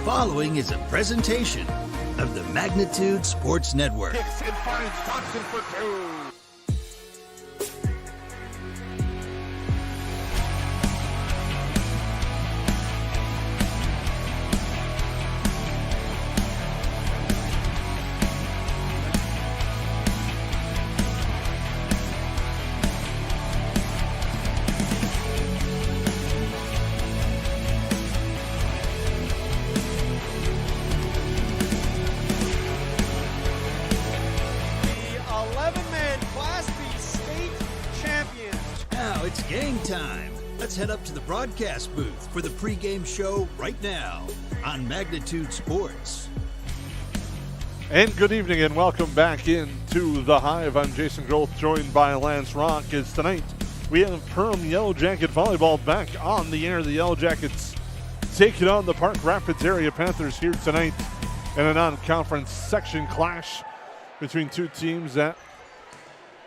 following is a presentation of the Magnitude Sports Network. Kicks and finds Johnson for two. Head up to the broadcast booth for the pregame show right now on Magnitude Sports. And good evening and welcome back into the Hive. I'm Jason Groth, joined by Lance Rock. As tonight we have Perham Yellow Jacket Volleyball back on the air. The Yellow Jackets taking on the Park Rapids area Panthers here tonight in a non-conference section clash between two teams that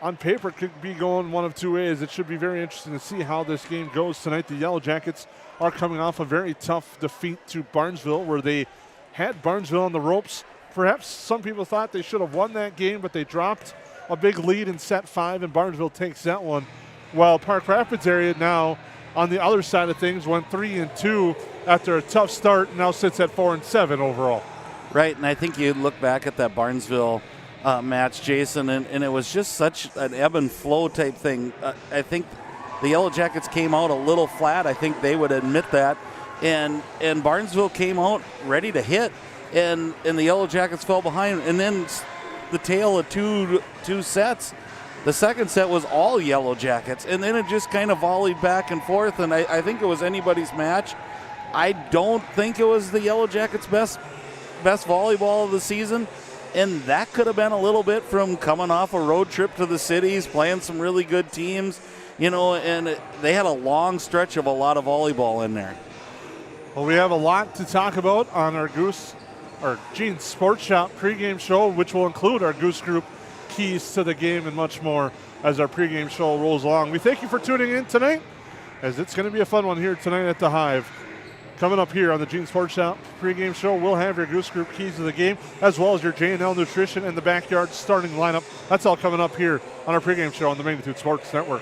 on paper could be going one of two ways. It should be very interesting to see how this game goes tonight. The Yellow Jackets are coming off a very tough defeat to Barnesville, where they had Barnesville on the ropes. Perhaps some people thought they should have won that game, but they dropped a big lead in set 5, and Barnesville takes that one. While Park Rapids area now, on the other side of things, went 3-2 after a tough start, and now sits at 4-7 overall. Right, and I think you look back at that Barnesville match, Jason, and it was just such an ebb and flow type thing. I think the Yellow Jackets came out a little flat. I think they would admit that. And Barnesville came out ready to hit, and the Yellow Jackets fell behind. And then the tale of two sets. The second set was all Yellow Jackets, and then it just kind of volleyed back and forth, and I think it was anybody's match. I don't think it was the Yellow Jackets' best volleyball of the season. And that could have been a little bit from coming off a road trip to the cities, playing some really good teams, and they had a long stretch of a lot of volleyball in there. Well, we have a lot to talk about on our Gene Sports Shop pregame show, which will include our Goose Group keys to the game and much more as our pregame show rolls along. We thank you for tuning in tonight, as it's going to be a fun one here tonight at the Hive. Coming up here on the Gene Sports Shop pregame show, we'll have your Goose Group keys to the game, as well as your J&L Nutrition and the Backyard starting lineup. That's all coming up here on our pregame show on the Magnitude Sports Network.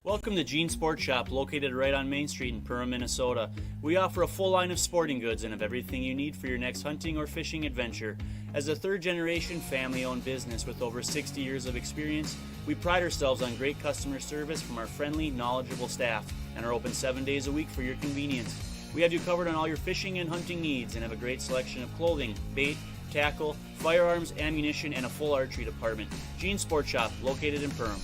Welcome to Gene Sports Shop, located right on Main Street in Perham, Minnesota. We offer a full line of sporting goods and have everything you need for your next hunting or fishing adventure. As a third-generation family-owned business with over 60 years of experience, we pride ourselves on great customer service from our friendly, knowledgeable staff and are open 7 days a week for your convenience. We have you covered on all your fishing and hunting needs and have a great selection of clothing, bait, tackle, firearms, ammunition, and a full archery department. Gene Sports Shop, located in Perham.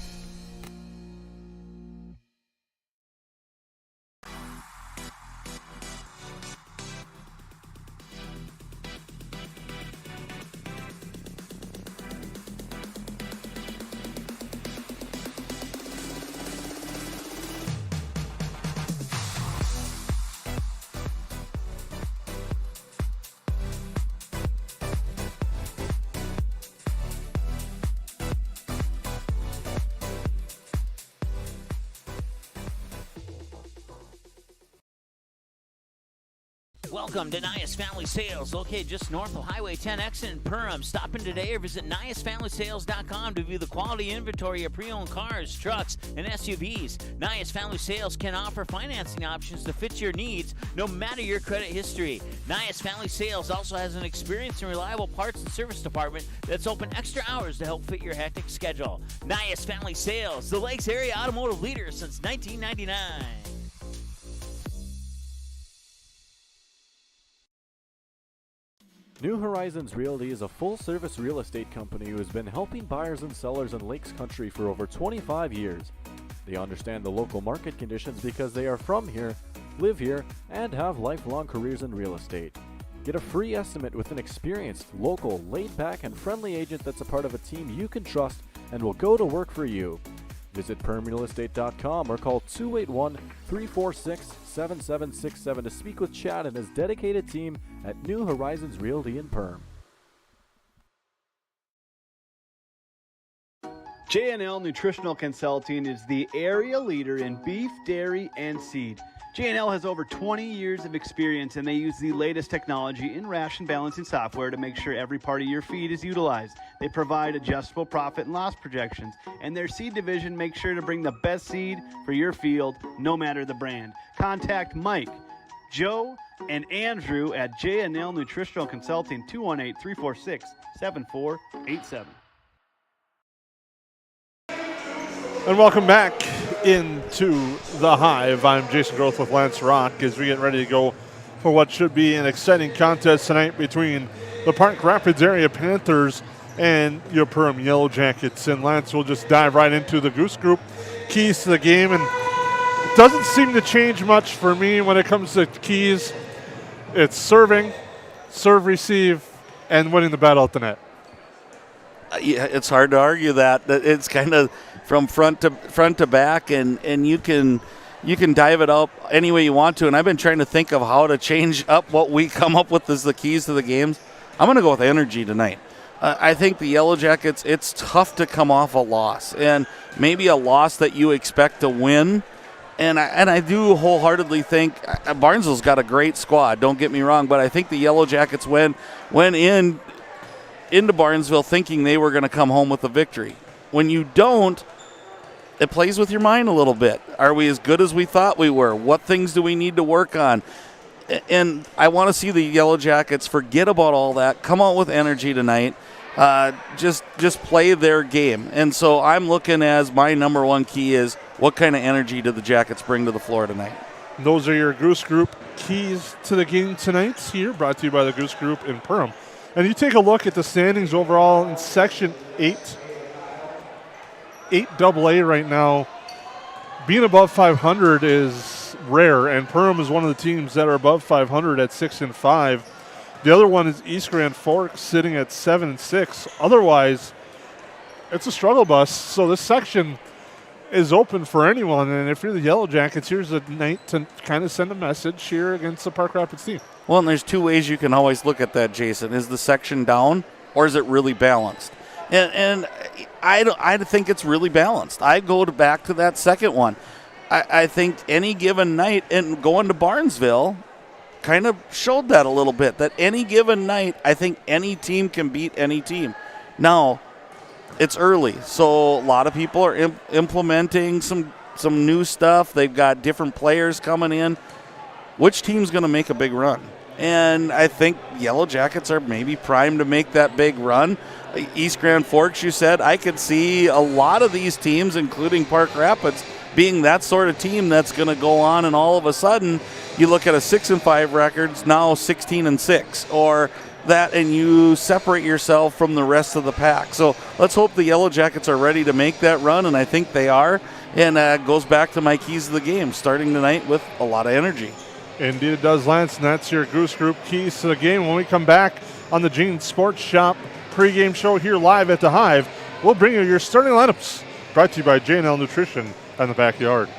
Welcome to Nias Family Sales, located just north of Highway 10X in Perham. Stop in today or visit NiasFamilySales.com to view the quality inventory of pre-owned cars, trucks, and SUVs. Nias Family Sales can offer financing options to fit your needs, no matter your credit history. Nias Family Sales also has an experienced and reliable parts and service department that's open extra hours to help fit your hectic schedule. Nias Family Sales, the Lakes area automotive leader since 1999. New Horizons Realty is a full-service real estate company who has been helping buyers and sellers in Lakes Country for over 25 years. They understand the local market conditions because they are from here, live here, and have lifelong careers in real estate. Get a free estimate with an experienced, local, laid-back, and friendly agent that's a part of a team you can trust and will go to work for you. Visit permrealestate.com or call 281-346-7767 to speak with Chad and his dedicated team at New Horizons Realty in Perm. J&L Nutritional Consulting is the area leader in beef, dairy, and seed. J&L has over 20 years of experience, and they use the latest technology in ration balancing software to make sure every part of your feed is utilized. They provide adjustable profit and loss projections, and their seed division makes sure to bring the best seed for your field, no matter the brand. Contact Mike, Joe, and Andrew at J&L Nutritional Consulting, 218-346-7487. And welcome back into the Hive. I'm Jason Groth with Lance Rock as we get ready to go for what should be an exciting contest tonight between the Park Rapids area Panthers and your Perham Yellow Jackets. And Lance will just dive right into the Goose Group keys to the game. And it doesn't seem to change much for me when it comes to keys. It's serving, serve, receive, and winning the battle at the net. Yeah, it's hard to argue that. It's kind of from front to back, and you can dive it up any way you want to. And I've been trying to think of how to change up what we come up with as the keys to the games. I'm going to go with energy tonight. I think the Yellow Jackets, it's tough to come off a loss, and maybe a loss that you expect to win. And I do wholeheartedly think Barnesville's got a great squad. Don't get me wrong, but I think the Yellow Jackets went into Barnesville thinking they were going to come home with a victory. When you don't, it plays with your mind a little bit. Are we as good as we thought we were? What things do we need to work on? And I want to see the Yellow Jackets forget about all that, come out with energy tonight, just play their game. And so I'm looking as my number one key is what kind of energy do the Jackets bring to the floor tonight? Those are your Goose Group keys to the game tonight here, brought to you by the Goose Group in Perham. And you take a look at the standings overall in Section 8 AA right now. Being above 500 is rare, and Perham is one of the teams that are above 500 at 6-5. The other one is East Grand Forks sitting at 7-6. Otherwise, it's a struggle bus. So this section is open for anyone, and if you're the Yellow Jackets, here's a night to kind of send a message here against the Park Rapids team. Well, and there's two ways you can always look at that, Jason. Is the section down, or is it really balanced? And I think it's really balanced. I go back to that second one. I think any given night, and going to Barnesville kind of showed that a little bit, that any given night, I think any team can beat any team. Now, it's early, so a lot of people are implementing some new stuff. They've got different players coming in. Which team's going to make a big run? And I think Yellow Jackets are maybe primed to make that big run. East Grand Forks, you said, I could see a lot of these teams, including Park Rapids, being that sort of team that's going to go on, and all of a sudden you look at a 6-5 record, now 16-6, or that, and you separate yourself from the rest of the pack. So let's hope the Yellow Jackets are ready to make that run, and I think they are. And goes back to my keys of the game, starting tonight with a lot of energy. Indeed it does, Lance, and that's your Goose Group keys to the game. When we come back on the Gene Sports Shop pregame show here live at the Hive, we'll bring you your starting lineups, brought to you by J&L Nutrition and the Backyard.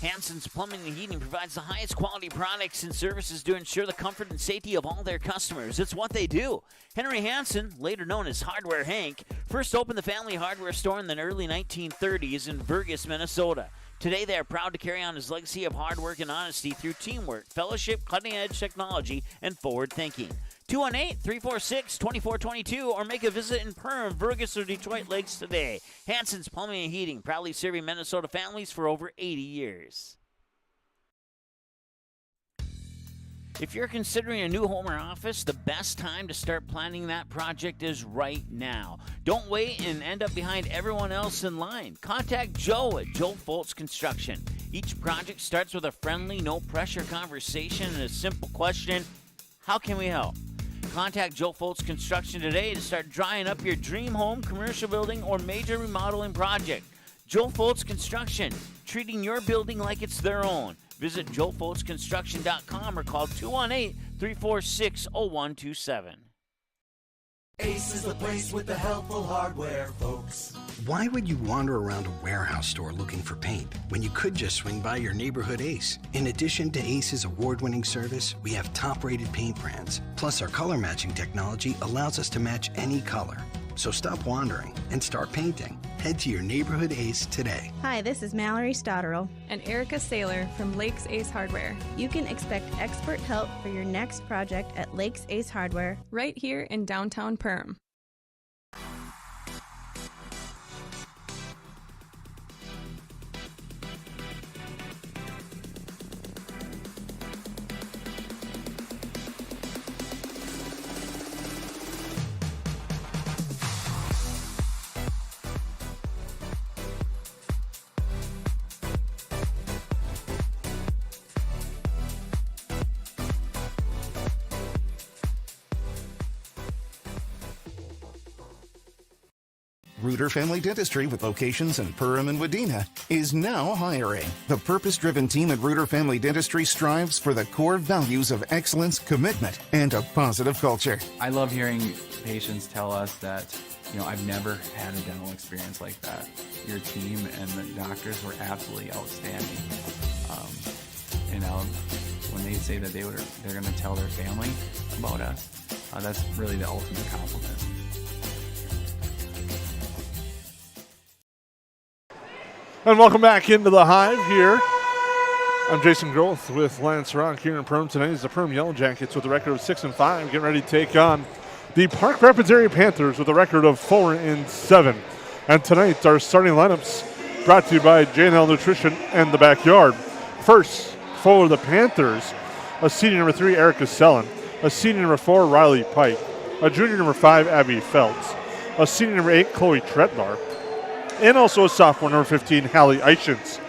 Hansen's Plumbing and Heating provides the highest quality products and services to ensure the comfort and safety of all their customers. It's what they do. Henry Hansen, later known as Hardware Hank, first opened the family hardware store in the early 1930s in Burgess, Minnesota. Today, they are proud to carry on his legacy of hard work and honesty through teamwork, fellowship, cutting-edge technology, and forward thinking. 218-346-2422 or make a visit in Perham, Burgess, or Detroit Lakes today. Hansen's Plumbing and Heating, proudly serving Minnesota families for over 80 years. If you're considering a new home or office, the best time to start planning that project is right now. Don't wait and end up behind everyone else in line. Contact Joe at Joe Foltz Construction. Each project starts with a friendly, no-pressure conversation and a simple question: how can we help? Contact Joe Foltz Construction today to start drying up your dream home, commercial building, or major remodeling project. Joe Foltz Construction, treating your building like it's their own. Visit joefoltzconstruction.com or call 218-346-0127. Ace is the place with the helpful hardware, folks. Why would you wander around a warehouse store looking for paint when you could just swing by your neighborhood Ace? In addition to Ace's award-winning service, we have top-rated paint brands. Plus, our color matching technology allows us to match any color. So stop wandering and start painting. Head to your neighborhood Ace today. Hi, this is Mallory Stotterell and Erica Saylor from Lakes Ace Hardware. You can expect expert help for your next project at Lakes Ace Hardware, right here in downtown Perham. Reuter Family Dentistry, with locations in Perham and Wadena, is now hiring. The purpose-driven team at Reuter Family Dentistry strives for the core values of excellence, commitment, and a positive culture. I love hearing patients tell us that, I've never had a dental experience like that. Your team and the doctors were absolutely outstanding. When they say that they're going to tell their family about us, that's really the ultimate compliment. And welcome back into the Hive here. I'm Jason Groth with Lance Rock here in Perham. Tonight is the Perham Yellow Jackets with a record of 6-5, getting ready to take on the Park Rapids area Panthers with a record of 4-7. And tonight, our starting lineups brought to you by J&L Nutrition and the Backyard. First, for the Panthers, a senior number 3, Erica Sellen, a senior number 4, Riley Pike, a junior number 5, Abby Feltz, a senior number 8, Chloe Tretlar, and also a sophomore, number 15, Hallie Eichens.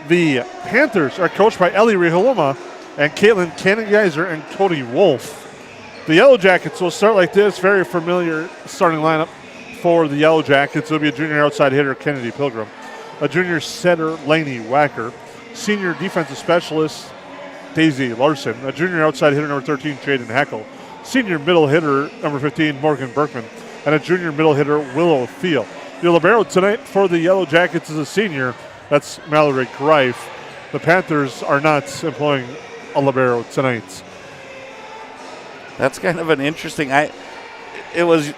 The Panthers are coached by Ellie Riholoma and Caitlin Cannon-Geyser and Cody Wolf. The Yellow Jackets will start like this, very familiar starting lineup for the Yellow Jackets. It'll be a junior outside hitter, Kennedy Pilgrim, a junior setter, Lainey Wacker, senior defensive specialist, Daisy Larson, a junior outside hitter, number 13, Jaden Hackle, senior middle hitter, number 15, Morgan Berkman, and a junior middle hitter, Willow Thiel. The libero tonight for the Yellow Jackets is a senior. That's Mallory Greif. The Panthers are not employing a libero tonight. That's kind of an interesting. It was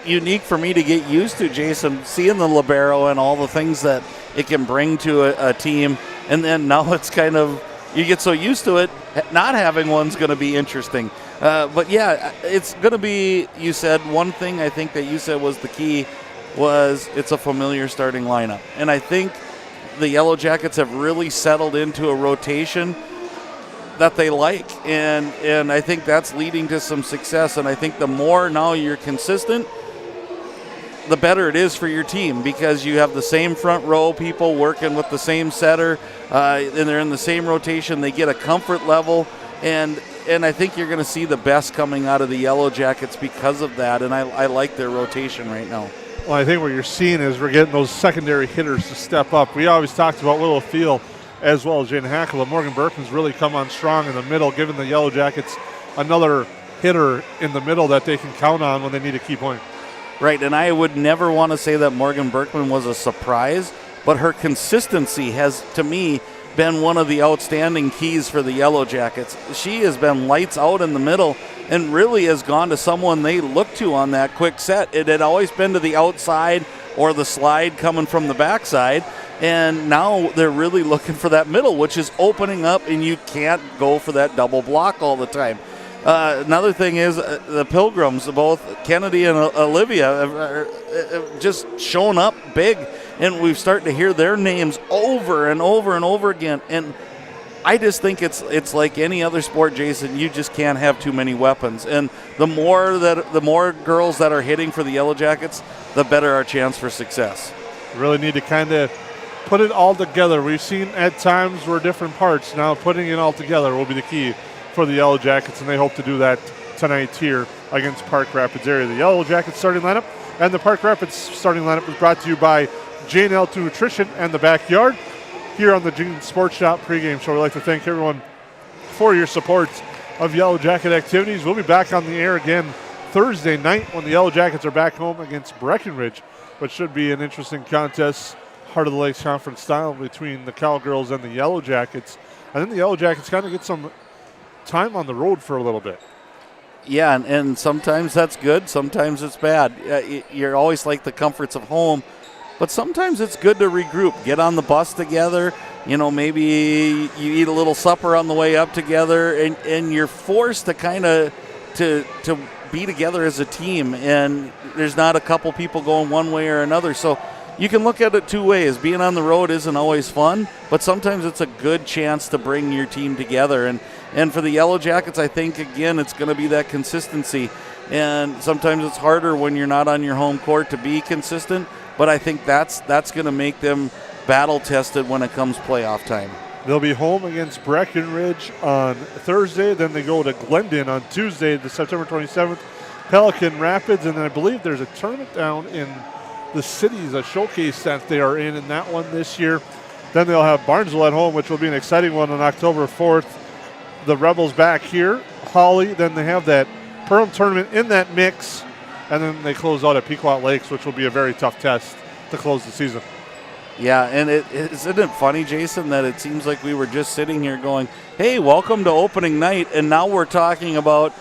unique for me to get used to, Jason, seeing the libero and all the things that it can bring to a team. And then now it's kind of, you get so used to it, not having one's going to be interesting. But yeah, it's going to be, you said, one thing I think that you said was the key was it's a familiar starting lineup. And I think the Yellow Jackets have really settled into a rotation that they like. And I think that's leading to some success. And I think the more now you're consistent, the better it is for your team, because you have the same front row people working with the same setter, and they're in the same rotation. They get a comfort level, and I think you're going to see the best coming out of the Yellow Jackets because of that, and I like their rotation right now. Well, I think what you're seeing is we're getting those secondary hitters to step up. We always talked about Willow Thiel as well as Jaden Hackle, but Morgan Berkman's really come on strong in the middle, giving the Yellow Jackets another hitter in the middle that they can count on when they need a key point. Right, and I would never want to say that Morgan Berkman was a surprise, but her consistency has, to me, been one of the outstanding keys for the Yellow Jackets. She has been lights out in the middle and really has gone to someone they look to on that quick set. It had always been to the outside or the slide coming from the backside, and now they're really looking for that middle, which is opening up, and you can't go for that double block all the time. Another thing is the Pilgrims, both Kennedy and Olivia, have just shown up big, and we've started to hear their names over and over and over again. And I just think it's like any other sport, Jason. You just can't have too many weapons. And the more girls that are hitting for the Yellow Jackets, the better our chance for success. Really need to kind of put it all together. We've seen at times we're different parts. Now putting it all together will be the key for the Yellow Jackets, and they hope to do that tonight here against Park Rapids area. The Yellow Jackets starting lineup and the Park Rapids starting lineup was brought to you by J&L Nutrition and the Backyard here on the Gene Sports Shop pregame show. We'd like to thank everyone for your support of Yellow Jacket activities. We'll be back on the air again Thursday night when the Yellow Jackets are back home against Breckenridge, which should be an interesting contest, Heart of the Lakes Conference style, between the Cowgirls and the Yellow Jackets. And then the Yellow Jackets kind of get some time on the road for a little bit. Yeah, and sometimes that's good, sometimes it's bad. You're always like the comforts of home, but sometimes it's good to regroup, get on the bus together. Maybe you eat a little supper on the way up together, and you're forced to kind of to be together as a team, and there's not a couple people going one way or another. So you can look at it two ways. Being on the road isn't always fun, but sometimes it's a good chance to bring your team together. And for the Yellow Jackets, I think, again, it's going to be that consistency. And sometimes it's harder when you're not on your home court to be consistent, but I think that's going to make them battle-tested when it comes playoff time. They'll be home against Breckenridge on Thursday. Then they go to Glendon on Tuesday, the September 27th, Pelican Rapids. And then I believe there's a tournament down in the cities, a showcase that they are in that one this year. Then they'll have Barnesville at home, which will be an exciting one on October 4th. The Rebels back here, Holly. Then they have that Perham tournament in that mix. And then they close out at Pequot Lakes, which will be a very tough test to close the season. Yeah, and isn't it funny, Jason, that it seems like we were just sitting here going, hey, welcome to opening night, and now we're talking about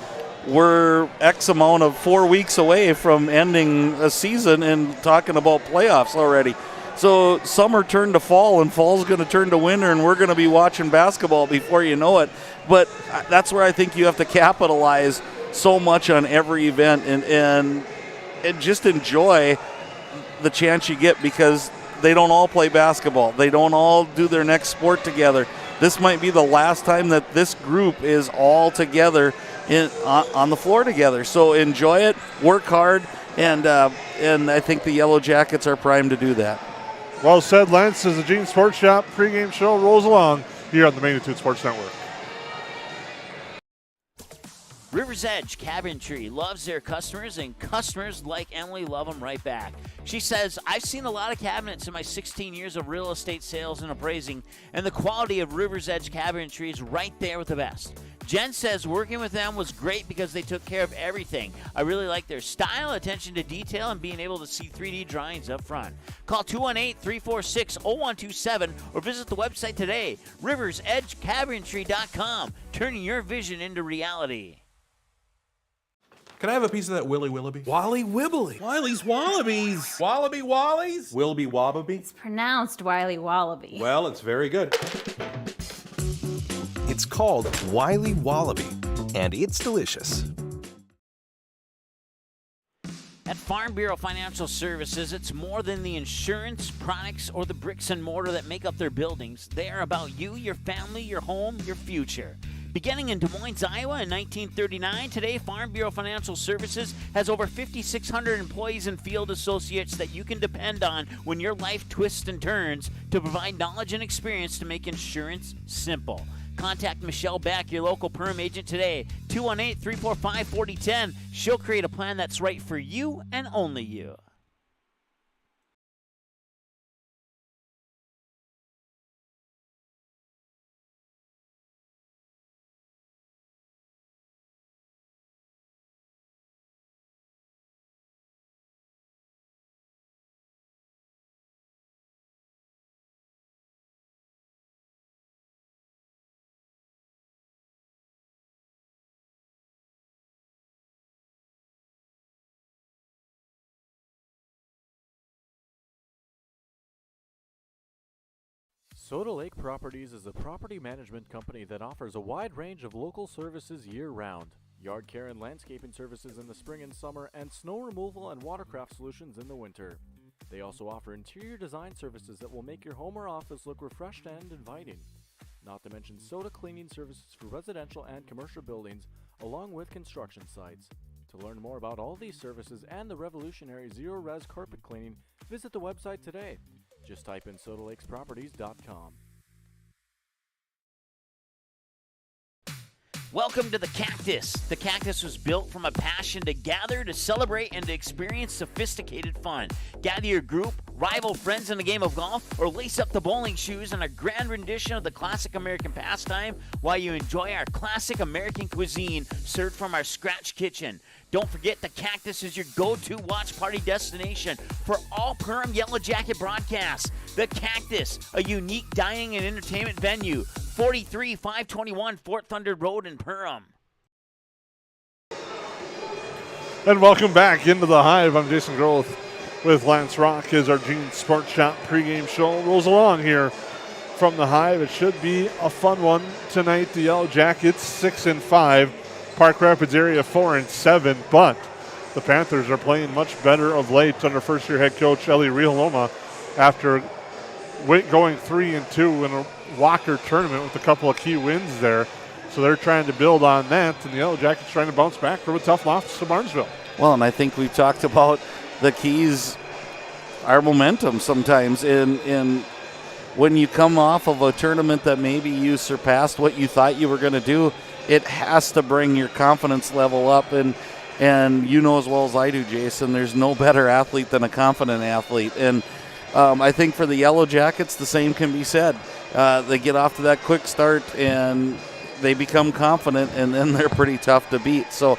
we're X amount of 4 weeks away from ending a season and talking about playoffs already. So summer turned to fall, and fall's going to turn to winter, and we're going to be watching basketball before you know it. But that's where I think you have to capitalize so much on every event and just enjoy the chance you get, because they don't all play basketball. They don't all do their next sport together. This might be the last time that this group is all together on the floor together. So enjoy it, work hard, and I think the Yellow Jackets are primed to do that. Well said, Lance, as the Gene Sports Shop pregame show rolls along here on the Magnitude Sports Network. River's Edge Cabinetry loves their customers, and customers like Emily love them right back. She says, I've seen a lot of cabinets in my 16 years of real estate sales and appraising, and the quality of River's Edge Cabinetry is right there with the best. Jen says working with them was great because they took care of everything. I really like their style, attention to detail, and being able to see 3D drawings up front. Call 218-346-0127 or visit the website today, riversedgecabinetry.com, turning your vision into reality. Can I have a piece of that Willy Willoughby? Wally Wibbly. Wiley's Wallabies. Wallaby Wallies. Wilby Wobbaby. It's pronounced Wiley Wallaby. Well, it's very good. It's called Wiley Wallaby, and it's delicious. At Farm Bureau Financial Services, it's more than the insurance, products, or the bricks and mortar that make up their buildings. They are about you, your family, your home, your future. Beginning in Des Moines, Iowa in 1939, today Farm Bureau Financial Services has over 5,600 employees and field associates that you can depend on when your life twists and turns to provide knowledge and experience to make insurance simple. Contact Michelle Beck, your local Perham agent today, 218-345-4010. She'll create a plan that's right for you and only you. Soda Lake Properties is a property management company that offers a wide range of local services year-round. Yard care and landscaping services in the spring and summer, and snow removal and watercraft solutions in the winter. They also offer interior design services that will make your home or office look refreshed and inviting. Not to mention soda cleaning services for residential and commercial buildings, along with construction sites. To learn more about all these services and the revolutionary zero-res carpet cleaning, visit the website today. Just type in SodaLakesProperties.com. Welcome to the Cactus. The Cactus was built from a passion to gather, to celebrate, and to experience sophisticated fun. Gather your group, rival friends in a game of golf, or lace up the bowling shoes in a grand rendition of the classic American pastime while you enjoy our classic American cuisine served from our scratch kitchen. Don't forget, the Cactus is your go-to watch party destination for all Perham Yellow Jacket broadcasts. The Cactus, a unique dining and entertainment venue, 43521 Fort Thunder Road in Perham. And welcome back into the Hive. I'm Jason Groth with Lance Rock as our Gene Sports Shop pregame show rolls along here from the Hive. It should be a fun one tonight. The Yellow Jackets 6-5. Park Rapids area 4-7, but the Panthers are playing much better of late under first-year head coach Eli Rioloma after going 3-2 in a Walker tournament with a couple of key wins there. So they're trying to build on that, and the Yellow Jackets trying to bounce back from a tough loss to Barnesville. Well, and I think we've talked about the keys, our momentum sometimes in when you come off of a tournament that maybe you surpassed what you thought you were going to do. It has to bring your confidence level up, and you know as well as I do, Jason, there's no better athlete than a confident athlete. And I think for the Yellow Jackets, the same can be said. They get off to that quick start, and they become confident, and then they're pretty tough to beat. So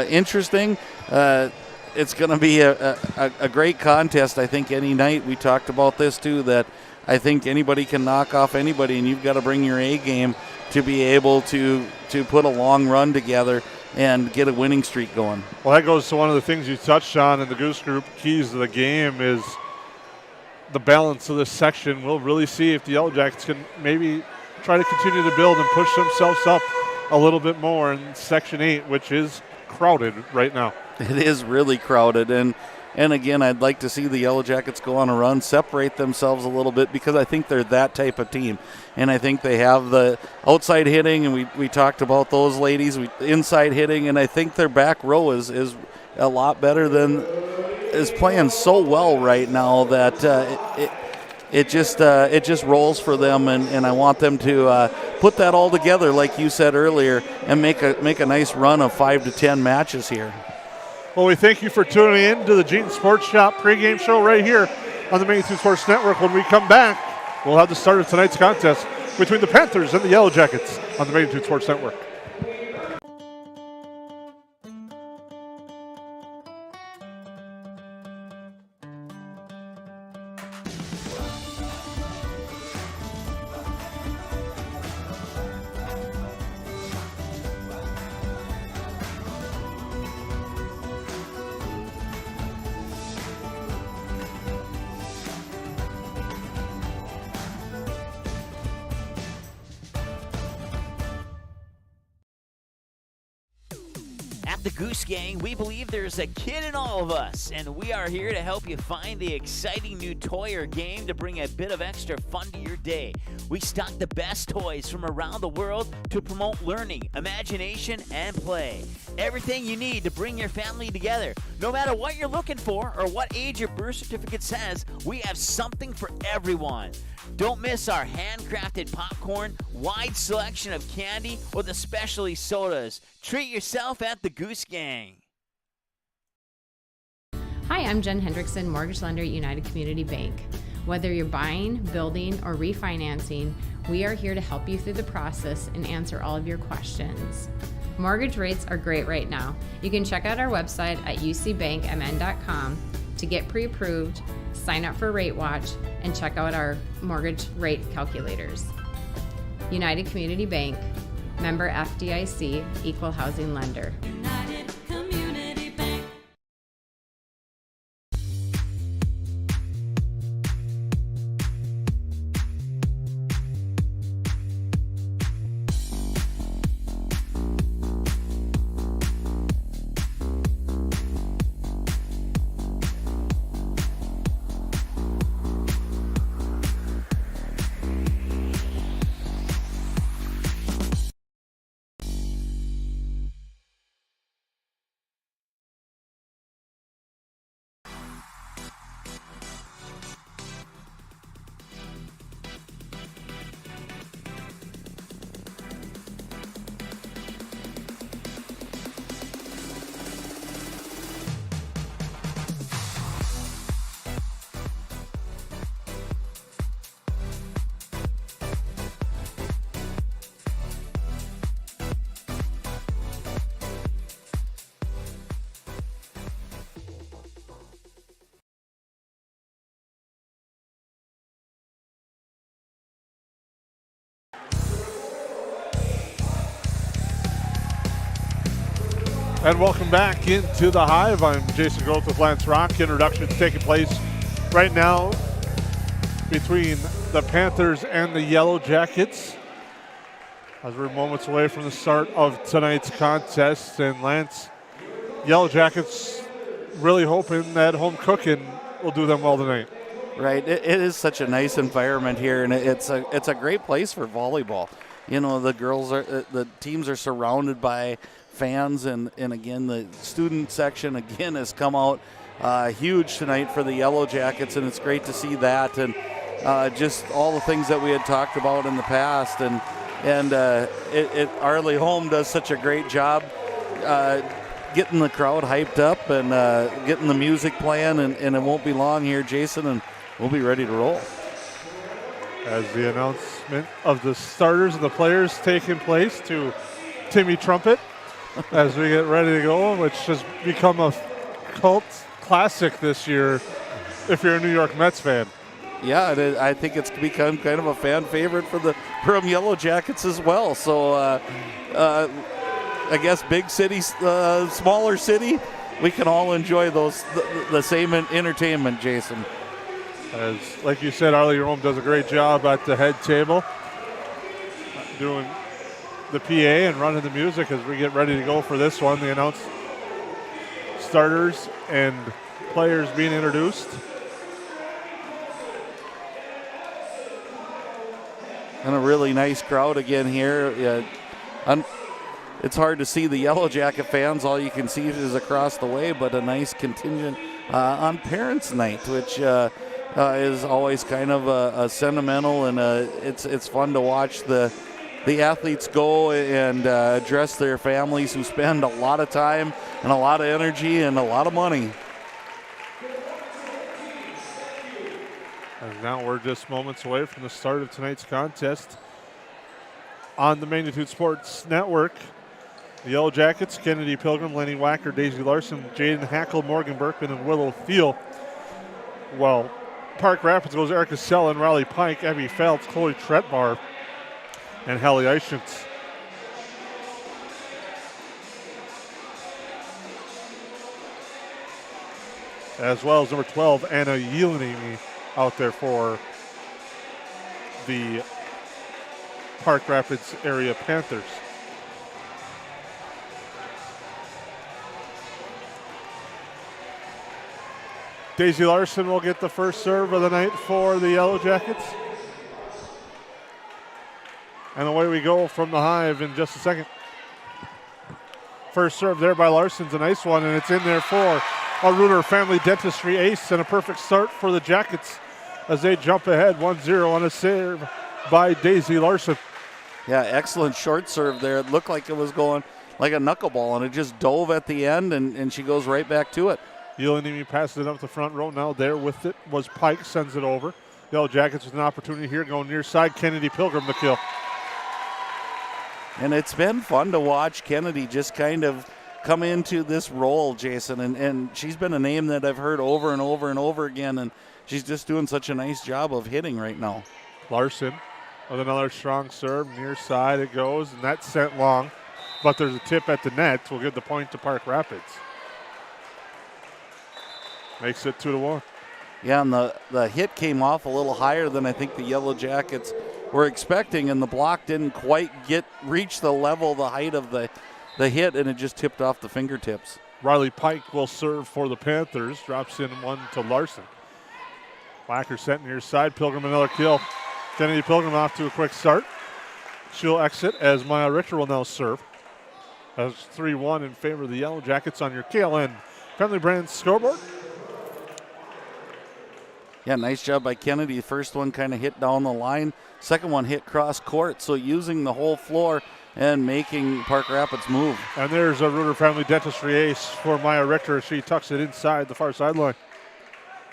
interesting. It's going to be a great contest, I think, any night. We talked about this, too, that I think anybody can knock off anybody, and you've got to bring your A game to be able to put a long run together and get a winning streak going. Well, that goes to one of the things you touched on in the Goose Group. Keys to the game is the balance of this section. We'll really see if the Yellow Jackets can maybe try to continue to build and push themselves up a little bit more in Section 8, which is crowded right now. It is really crowded, and again, I'd like to see the Yellow Jackets go on a run, separate themselves a little bit, because I think they're that type of team. And I think they have the outside hitting, and we talked about those ladies, inside hitting, and I think their back row is a lot better than is playing so well right now that it just rolls for them, and I want them to put that all together, like you said earlier, and make a nice run of 5 to 10 matches here. Well, we thank you for tuning in to the Gene Sports Shop pregame show right here on the Magnitude Sports Network. When we come back, we'll have the start of tonight's contest between the Panthers and the Yellow Jackets on the Magnitude Sports Network. The Goose Gang, we believe there's a kid in all of us, and we are here to help you find the exciting new toy or game to bring a bit of extra fun to your day. We stock the best toys from around the world to promote learning, imagination, and play. Everything you need to bring your family together. No matter what you're looking for or what age your birth certificate says, we have something for everyone. Don't miss our handcrafted popcorn, wide selection of candy, or the specialty sodas. Treat yourself at the Goose Gang. Hi, I'm Jen Hendrickson, mortgage lender at United Community Bank. Whether you're buying, building, or refinancing, we are here to help you through the process and answer all of your questions. Mortgage rates are great right now. You can check out our website at ucbankmn.com to get pre-approved, sign up for Rate Watch, and check out our mortgage rate calculators. United Community Bank, member FDIC, equal housing lender. And welcome back into the Hive. I'm Jason Groth with Lance Rock. Introductions taking place right now between the Panthers and the Yellow Jackets, as we're moments away from the start of tonight's contest. And Lance, Yellow Jackets really hoping that home cooking will do them well tonight. Right, it is such a nice environment here, and it's a great place for volleyball. You know, the teams are surrounded by fans, and again, the student section again has come out huge tonight for the Yellow Jackets, and it's great to see that, and just all the things that we had talked about in the past, and Arley Home does such a great job getting the crowd hyped up and getting the music playing, and it won't be long here, Jason, and we'll be ready to roll. As the announcement of the starters and the players taking place to Timmy Trumpet as we get ready to go, which has become a cult classic this year if you're a New York Mets fan. Yeah, I think it's become kind of a fan favorite for the Perham Yellow Jackets as well. So I guess big city, smaller city, we can all enjoy the same entertainment, Jason. As, like you said, Arlie Rome does a great job at the head table, doing the PA and running the music as we get ready to go for this one. The announced starters and players being introduced. And a really nice crowd again here. It's hard to see the Yellow Jacket fans. All you can see is across the way, but a nice contingent on Parents' Night, which is always kind of a sentimental, and it's fun to watch the athletes go and address their families who spend a lot of time and a lot of energy and a lot of money. And now we're just moments away from the start of tonight's contest on the Magnitude Sports Network. The Yellow Jackets, Kennedy Pilgrim, Lenny Wacker, Daisy Larson, Jaden Hackle, Morgan Berkman, and Willow Thiel. Well, Park Rapids goes Erica Sellen, Riley Pike, Abby Phelps, Chloe Tretbar, and Hallie Eichens. As well as number 12, Anna Yelenimi, out there for the Park Rapids area Panthers. Daisy Larson will get the first serve of the night for the Yellow Jackets. And away we go from the Hive in just a second. First serve there by Larson's a nice one, and it's in there for a Reuter Family Dentistry ace, and a perfect start for the Jackets as they jump ahead 1-0 on a serve by Daisy Larson. Yeah, excellent short serve there. It looked like it was going like a knuckleball, and it just dove at the end, and she goes right back to it. Yelenimi passes it up the front row. Now there with it was Pike, sends it over. Yellow Jackets with an opportunity here going near side. Kennedy Pilgrim the kill. And it's been fun to watch Kennedy just kind of come into this role, Jason, and she's been a name that I've heard over and over and over again, and she's just doing such a nice job of hitting right now. Larson with another strong serve. Near side it goes, and that's sent long, but there's a tip at the net. We'll give the point to Park Rapids. Makes it 2-1. Yeah, and the hit came off a little higher than I think the Yellow Jackets were expecting, and the block didn't quite reach the level, the height of the hit, and it just tipped off the fingertips. Riley Pike will serve for the Panthers. Drops in one to Larson. Wacker sent near side. Pilgrim another kill. Kennedy Pilgrim off to a quick start. She'll exit as Maya Richter will now serve. That's 3-1 in favor of the Yellow Jackets on your KLN Family Brands scoreboard. Yeah, nice job by Kennedy. First one kind of hit down the line. Second one hit cross court. So using the whole floor and making Park Rapids move. And there's a Reuter Family Dentistry ace for Maya Richter. She tucks it inside the far sideline.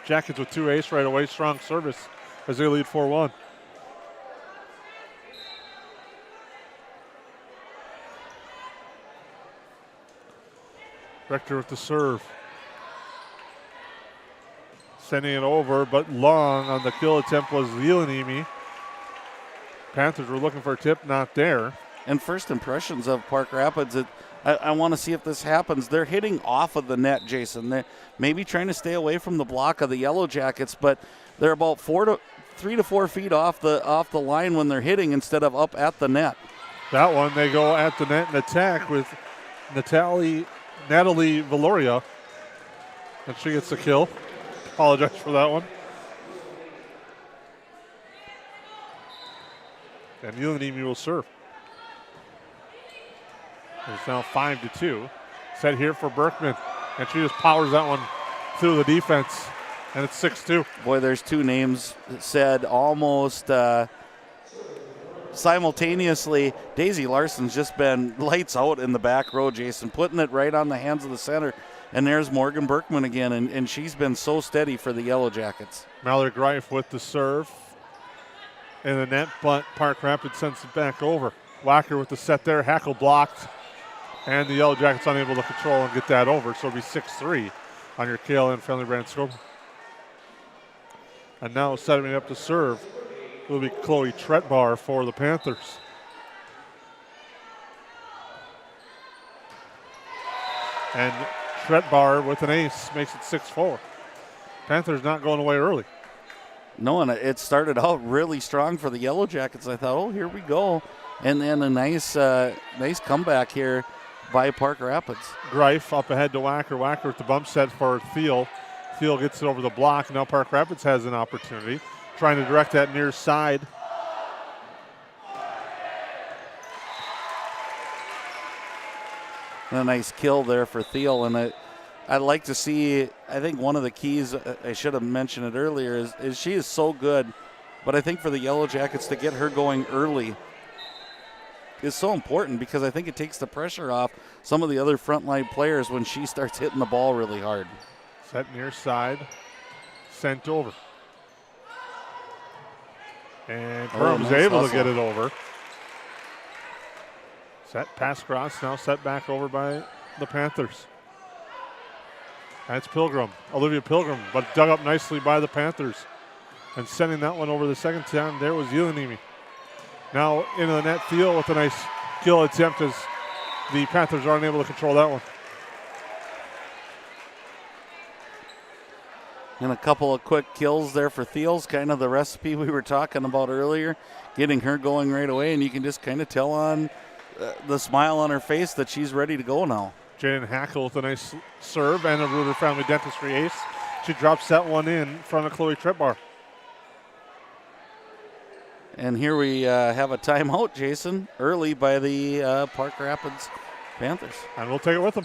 Jackets with 2 ace right away. Strong service as they lead 4-1. Richter with the serve. Sending it over, but long on the kill attempt was Yelenimi. Panthers were looking for a tip, not there. And first impressions of Park Rapids, I want to see if this happens. They're hitting off of the net, Jason. They're maybe trying to stay away from the block of the Yellow Jackets, but they're about 3 to 4 feet off the line when they're hitting instead of up at the net. That one, they go at the net and attack with Natalie Valoria, and she gets the kill. Apologize for that one. And Ulanimi will serve. It's now 5-2. Set here for Berkman, and she just powers that one through the defense, and it's 6-2. Boy, there's two names said almost simultaneously. Daisy Larson's just been lights out in the back row, Jason, putting it right on the hands of the center. And there's Morgan Berkman again, and she's been so steady for the Yellow Jackets. Mallory Greif with the serve in the net, but Park Rapids sends it back over. Wacker with the set there, Hackle blocked, and the Yellow Jackets unable to control and get that over, so it'll be 6-3 on your KLN Friendly Brand score. And now setting up to serve will be Chloe Tretbar for the Panthers. And Tretbar with an ace makes it 6-4. Panthers not going away early. No, and it started out really strong for the Yellow Jackets. I thought, oh, here we go. And then a nice comeback here by Park Rapids. Greif up ahead to Wacker. Wacker with the bump set for Thiel. Thiel gets it over the block. Now Park Rapids has an opportunity. Trying to direct that near side. And a nice kill there for Thiel. And I'd like to see, I think one of the keys, I should have mentioned it earlier, is she is so good. But I think for the Yellow Jackets to get her going early is so important, because I think it takes the pressure off some of the other frontline players when she starts hitting the ball really hard. Set near side, sent over. And Perham's able to get it over. Set pass cross, now set back over by the Panthers. That's Pilgrim, Olivia Pilgrim, but dug up nicely by the Panthers. And sending that one over the second time, there was Ulanimi. Now into the net, Thiel with a nice kill attempt as the Panthers aren't able to control that one. And a couple of quick kills there for Thiel's kind of the recipe we were talking about earlier, getting her going right away, and you can just kind of tell on the smile on her face that she's ready to go now. Jaden Hackle with a nice serve and a Ruder Family Dentistry ace. She drops that one in front of Chloe Tretbar. And here we have a timeout, Jason, early by the Park Rapids Panthers. And we'll take it with them.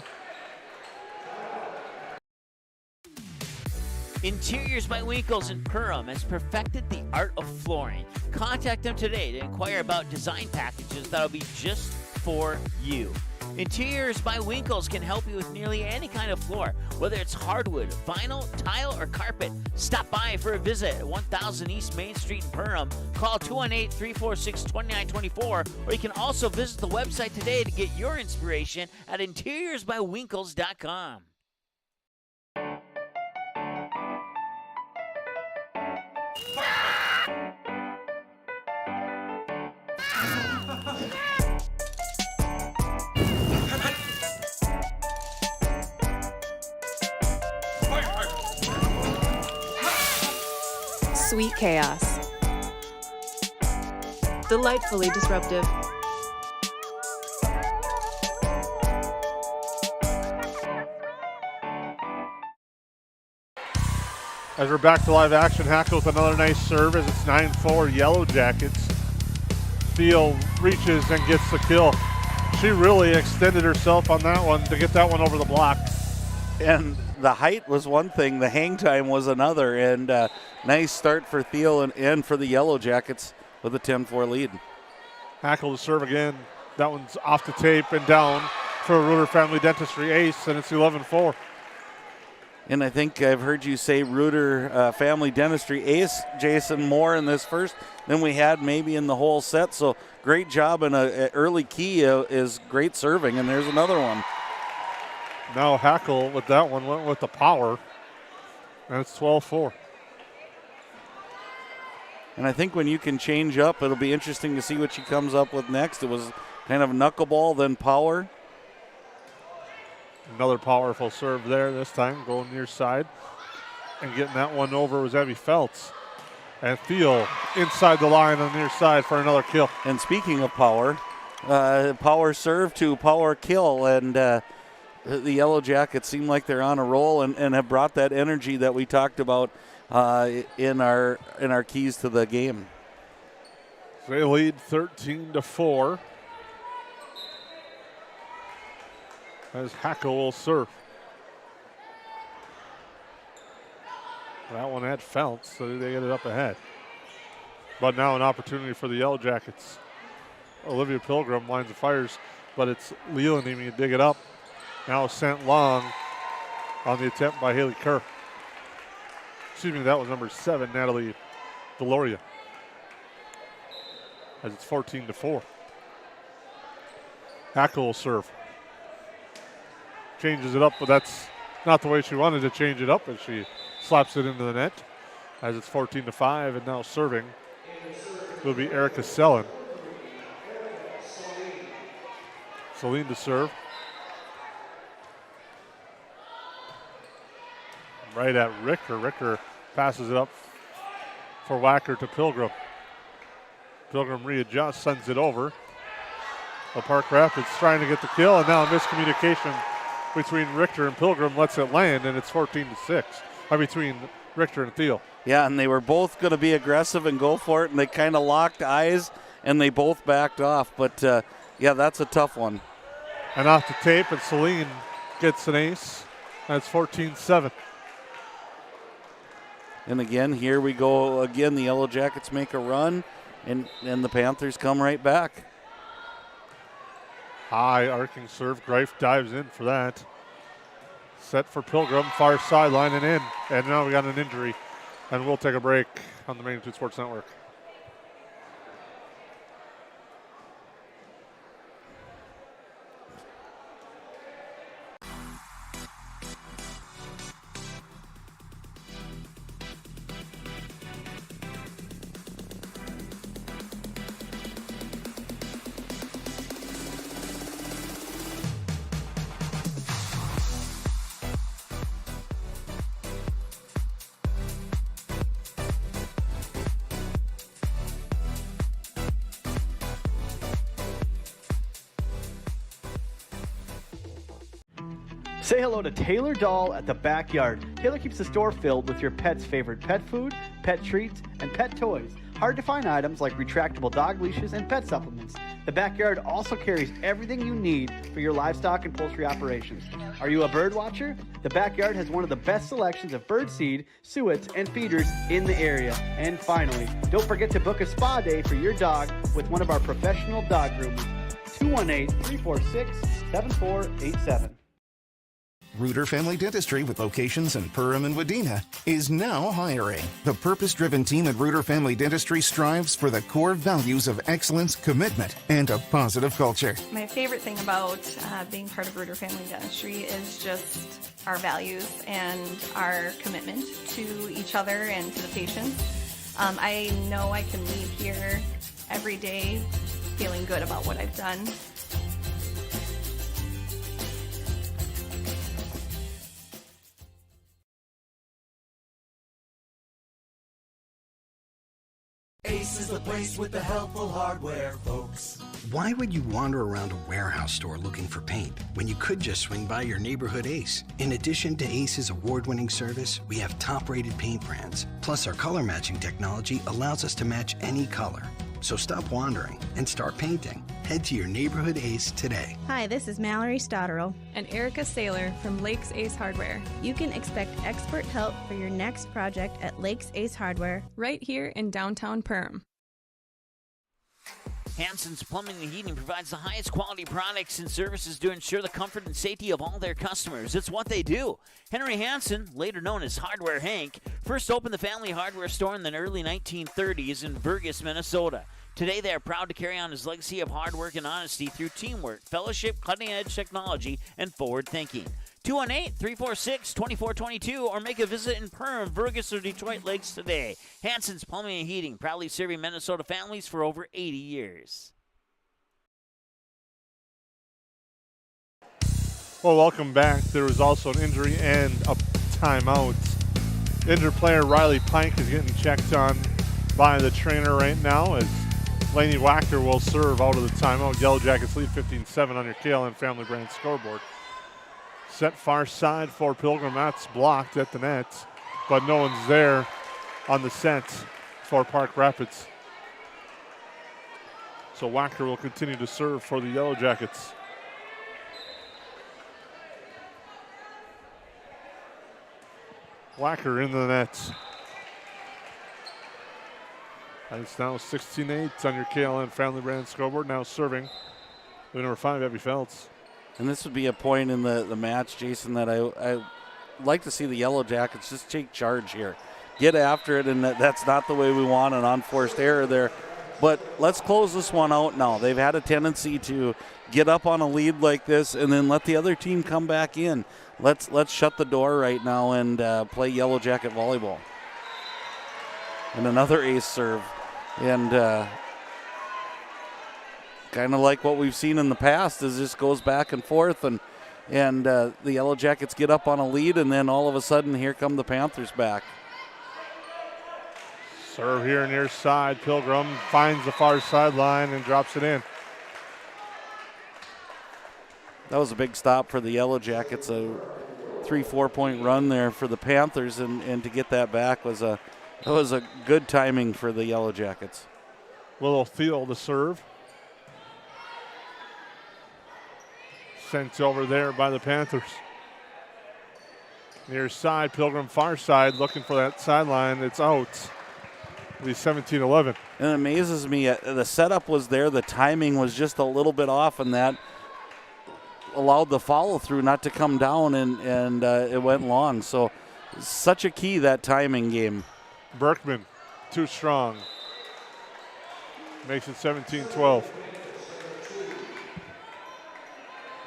Interiors by Winkles in Perham has perfected the art of flooring. Contact them today to inquire about design packages that'll be just for you. Interiors by Winkles can help you with nearly any kind of floor, whether it's hardwood, vinyl, tile, or carpet. Stop by for a visit at 1000 East Main Street in Perham. Call 218-346-2924, or you can also visit the website today to get your inspiration at interiorsbywinkles.com. Sweet chaos. Delightfully disruptive. As we're back to live action, Hackle with another nice serve as it's 9-4 Yellow Jackets. Thiel reaches and gets the kill. She really extended herself on that one to get that one over the block. And the height was one thing, the hang time was another, and nice start for Thiel and for the Yellow Jackets with a 10-4 lead. Hackle to serve again. That one's off the tape and down for a Ruder Family Dentistry ace, and it's 11-4. And I think I've heard you say Ruder Family Dentistry ace, Jason, more in this first than we had maybe in the whole set. So great job, and an early key is great serving, and there's another one. Now Hackle with that one went with the power, and it's 12-4. And I think when you can change up, it'll be interesting to see what she comes up with next. It was kind of knuckleball, then power. Another powerful serve there this time, going near side. And getting that one over was Evie Feltz. And Thiel inside the line on the near side for another kill. And speaking of power, power serve to power kill. And the Yellow Jackets seem like they're on a roll and have brought that energy that we talked about in our keys to the game. So they lead 13-4. As Hackle will serve. That one had Feltz, so they get it up ahead. But now an opportunity for the Yellow Jackets. Olivia Pilgrim lines the fires, but it's Leland aiming to dig it up. Now sent long on the attempt by Haley Kerr. Excuse me, that was number 7, Natalie Deloria. As it's 14-4. Hackle will serve. Changes it up, but that's not the way she wanted to change it up, and she slaps it into the net as it's 14-5, and now serving will be Erica Sellen. Celine to serve. Right at Ricker. Ricker passes it up for Wacker to Pilgrim. Pilgrim readjusts, sends it over. The Park Rapids trying to get the kill, and now a miscommunication between Richter and Pilgrim lets it land, and it's 14-6. Between Richter and Thiel. Yeah, and they were both going to be aggressive and go for it, and they kind of locked eyes, and they both backed off. But, yeah, that's a tough one. And off the tape, and Celine gets an ace. That's 14-7. And again, here we go again. The Yellow Jackets make a run, and the Panthers come right back. High arcing serve. Greif dives in for that. Set for Pilgrim, far sideline and in. And now we got an injury. And we'll take a break on the Magnitude Sports Network. Say hello to Taylor Doll at the Backyard. Taylor keeps the store filled with your pet's favorite pet food, pet treats, and pet toys. Hard to find items like retractable dog leashes and pet supplements. The Backyard also carries everything you need for your livestock and poultry operations. Are you a bird watcher? The Backyard has one of the best selections of bird seed, suets, and feeders in the area. And finally, don't forget to book a spa day for your dog with one of our professional dog groomers. 218-346-7487. Reuter Family Dentistry, with locations in Perham and Wadena, is now hiring. The purpose-driven team at Reuter Family Dentistry strives for the core values of excellence, commitment, and a positive culture. My favorite thing about being part of Reuter Family Dentistry is just our values and our commitment to each other and to the patients. I know I can leave here every day feeling good about what I've done. Ace is the place with the helpful hardware, folks. Why would you wander around a warehouse store looking for paint when you could just swing by your neighborhood Ace? In addition to Ace's award-winning service, we have top-rated paint brands. Plus, our color matching technology allows us to match any color. So stop wandering and start painting. Head to your neighborhood Ace today. Hi, this is Mallory Stotterell and Erica Saylor from Lakes Ace Hardware. You can expect expert help for your next project at Lakes Ace Hardware, right here in downtown Perham. Hansen's Plumbing and Heating provides the highest quality products and services to ensure the comfort and safety of all their customers. It's what they do. Henry Hansen, later known as Hardware Hank, first opened the family hardware store in the early 1930s in Burgess, Minnesota. Today, they are proud to carry on his legacy of hard work and honesty through teamwork, fellowship, cutting-edge technology, and forward thinking. 218-346-2422 or make a visit in Perham, Burgess, or Detroit Lakes today. Hansen's Plumbing and Heating, proudly serving Minnesota families for over 80 years. Well, welcome back. There was also an injury and a timeout. Injured player Riley Pike is getting checked on by the trainer right now as Lainey Wachter will serve out of the timeout. Yellow Jackets lead 15-7 on your KLN Family Brand scoreboard. Set far side for Pilgrim. That's blocked at the net, but no one's there on the set for Park Rapids. So Wachter will continue to serve for the Yellow Jackets. Wachter into the net. And it's now 16-8 on your KLN Family Brand scoreboard. Now serving the number 5, Abby Feltz. And this would be a point in the match, Jason, that I like to see the Yellow Jackets just take charge here. Get after it, and that's not the way we want an unforced error there. But let's close this one out now. They've had a tendency to get up on a lead like this and then let the other team come back in. Let's shut the door right now and play Yellow Jacket volleyball. And another ace serve. And kind of like what we've seen in the past is this goes back and forth, and the Yellow Jackets get up on a lead, and then all of a sudden here come the Panthers back. Serve here near side. Pilgrim finds the far sideline and drops it in. That was a big stop for the Yellow Jackets. A 3-4 point run there for the Panthers, and to get that back was a good timing for the Yellow Jackets. Willow Thiel to serve. Sent over there by the Panthers. Near side, Pilgrim far side looking for that sideline. It's out. It'll be 17-11. And it amazes me, the setup was there, the timing was just a little bit off, and that allowed the follow through not to come down, and it went long. So such a key, that timing game. Berkman, too strong. Makes it 17-12.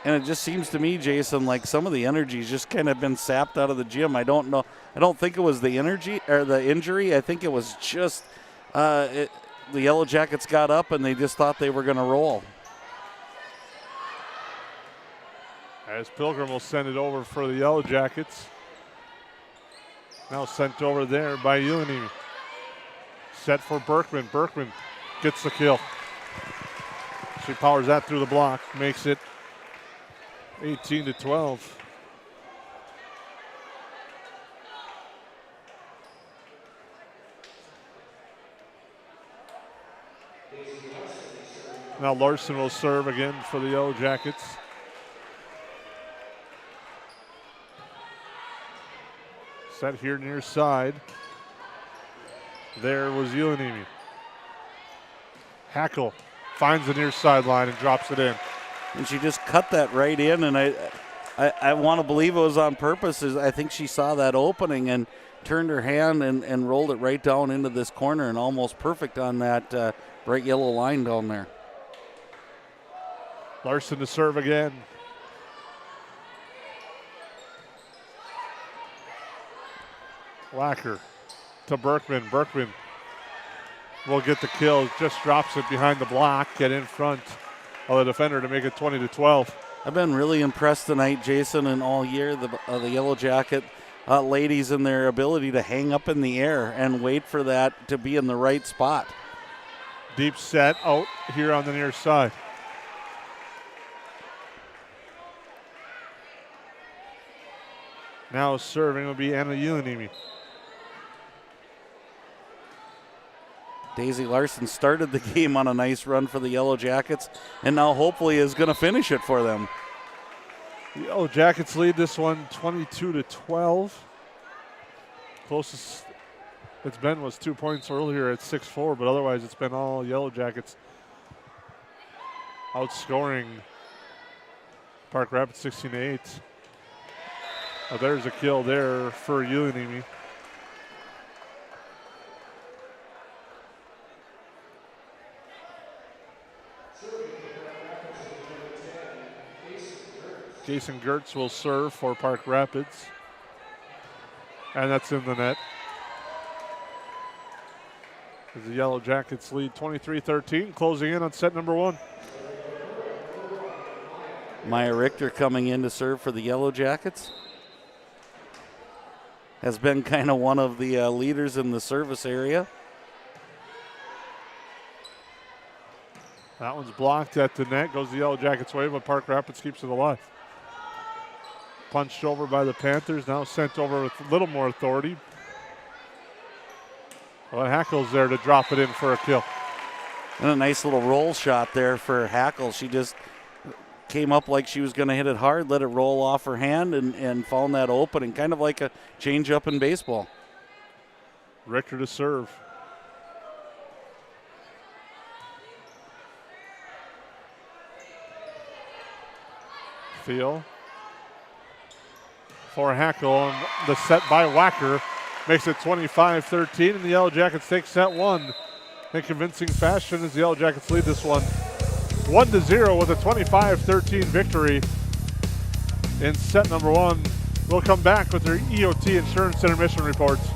And it just seems to me, Jason, like some of the energy's just kind of been sapped out of the gym. I don't know. I don't think it was the energy or the injury. I think it was just the Yellow Jackets got up and they just thought they were going to roll. As Pilgrim will send it over for the Yellow Jackets. Now sent over there by Ulanimi. Set for Berkman. Berkman gets the kill. She powers that through the block, makes it 18-12. Now Larson will serve again for the Yellow Jackets. Set here near side. There was Ulanimi. Hackle finds the near sideline and drops it in. And she just cut that right in, and I want to believe it was on purpose. I think she saw that opening and turned her hand and rolled it right down into this corner, and almost perfect on that bright yellow line down there. Larson to serve again. Lacker to Berkman. Berkman will get the kill, just drops it behind the block, get in front of the defender to make it 20-12. I've been really impressed tonight, Jason, and all year, the Yellow Jacket ladies and their ability to hang up in the air and wait for that to be in the right spot. Deep set out here on the near side. Now serving will be Anna Ulanimi. Daisy Larson started the game on a nice run for the Yellow Jackets, and now hopefully is going to finish it for them. The Yellow Jackets lead this one 22-12. Closest it's been was 2 points earlier at 6-4, but otherwise it's been all Yellow Jackets outscoring Park Rapids 16-8. Oh, there's a kill there for Ulanimi. Jason Gertz will serve for Park Rapids. And that's in the net. As the Yellow Jackets lead 23-13, closing in on set number one. Maya Richter coming in to serve for the Yellow Jackets. Has been kind of one of the leaders in the service area. That one's blocked at the net. Goes the Yellow Jackets' way, but Park Rapids keeps it alive. Punched over by the Panthers. Now sent over with a little more authority. Well, Hackle's there to drop it in for a kill. And a nice little roll shot there for Hackle. She just came up like she was going to hit it hard, let it roll off her hand, and found that opening, kind of like a change-up in baseball. Richter to serve. Field for Hackle, and the set by Wacker makes it 25-13, and the Yellow Jackets take set one in convincing fashion as the Yellow Jackets lead this one 1-0 with a 25-13 victory in set number one. We'll come back with their EOT Insurance Intermission reports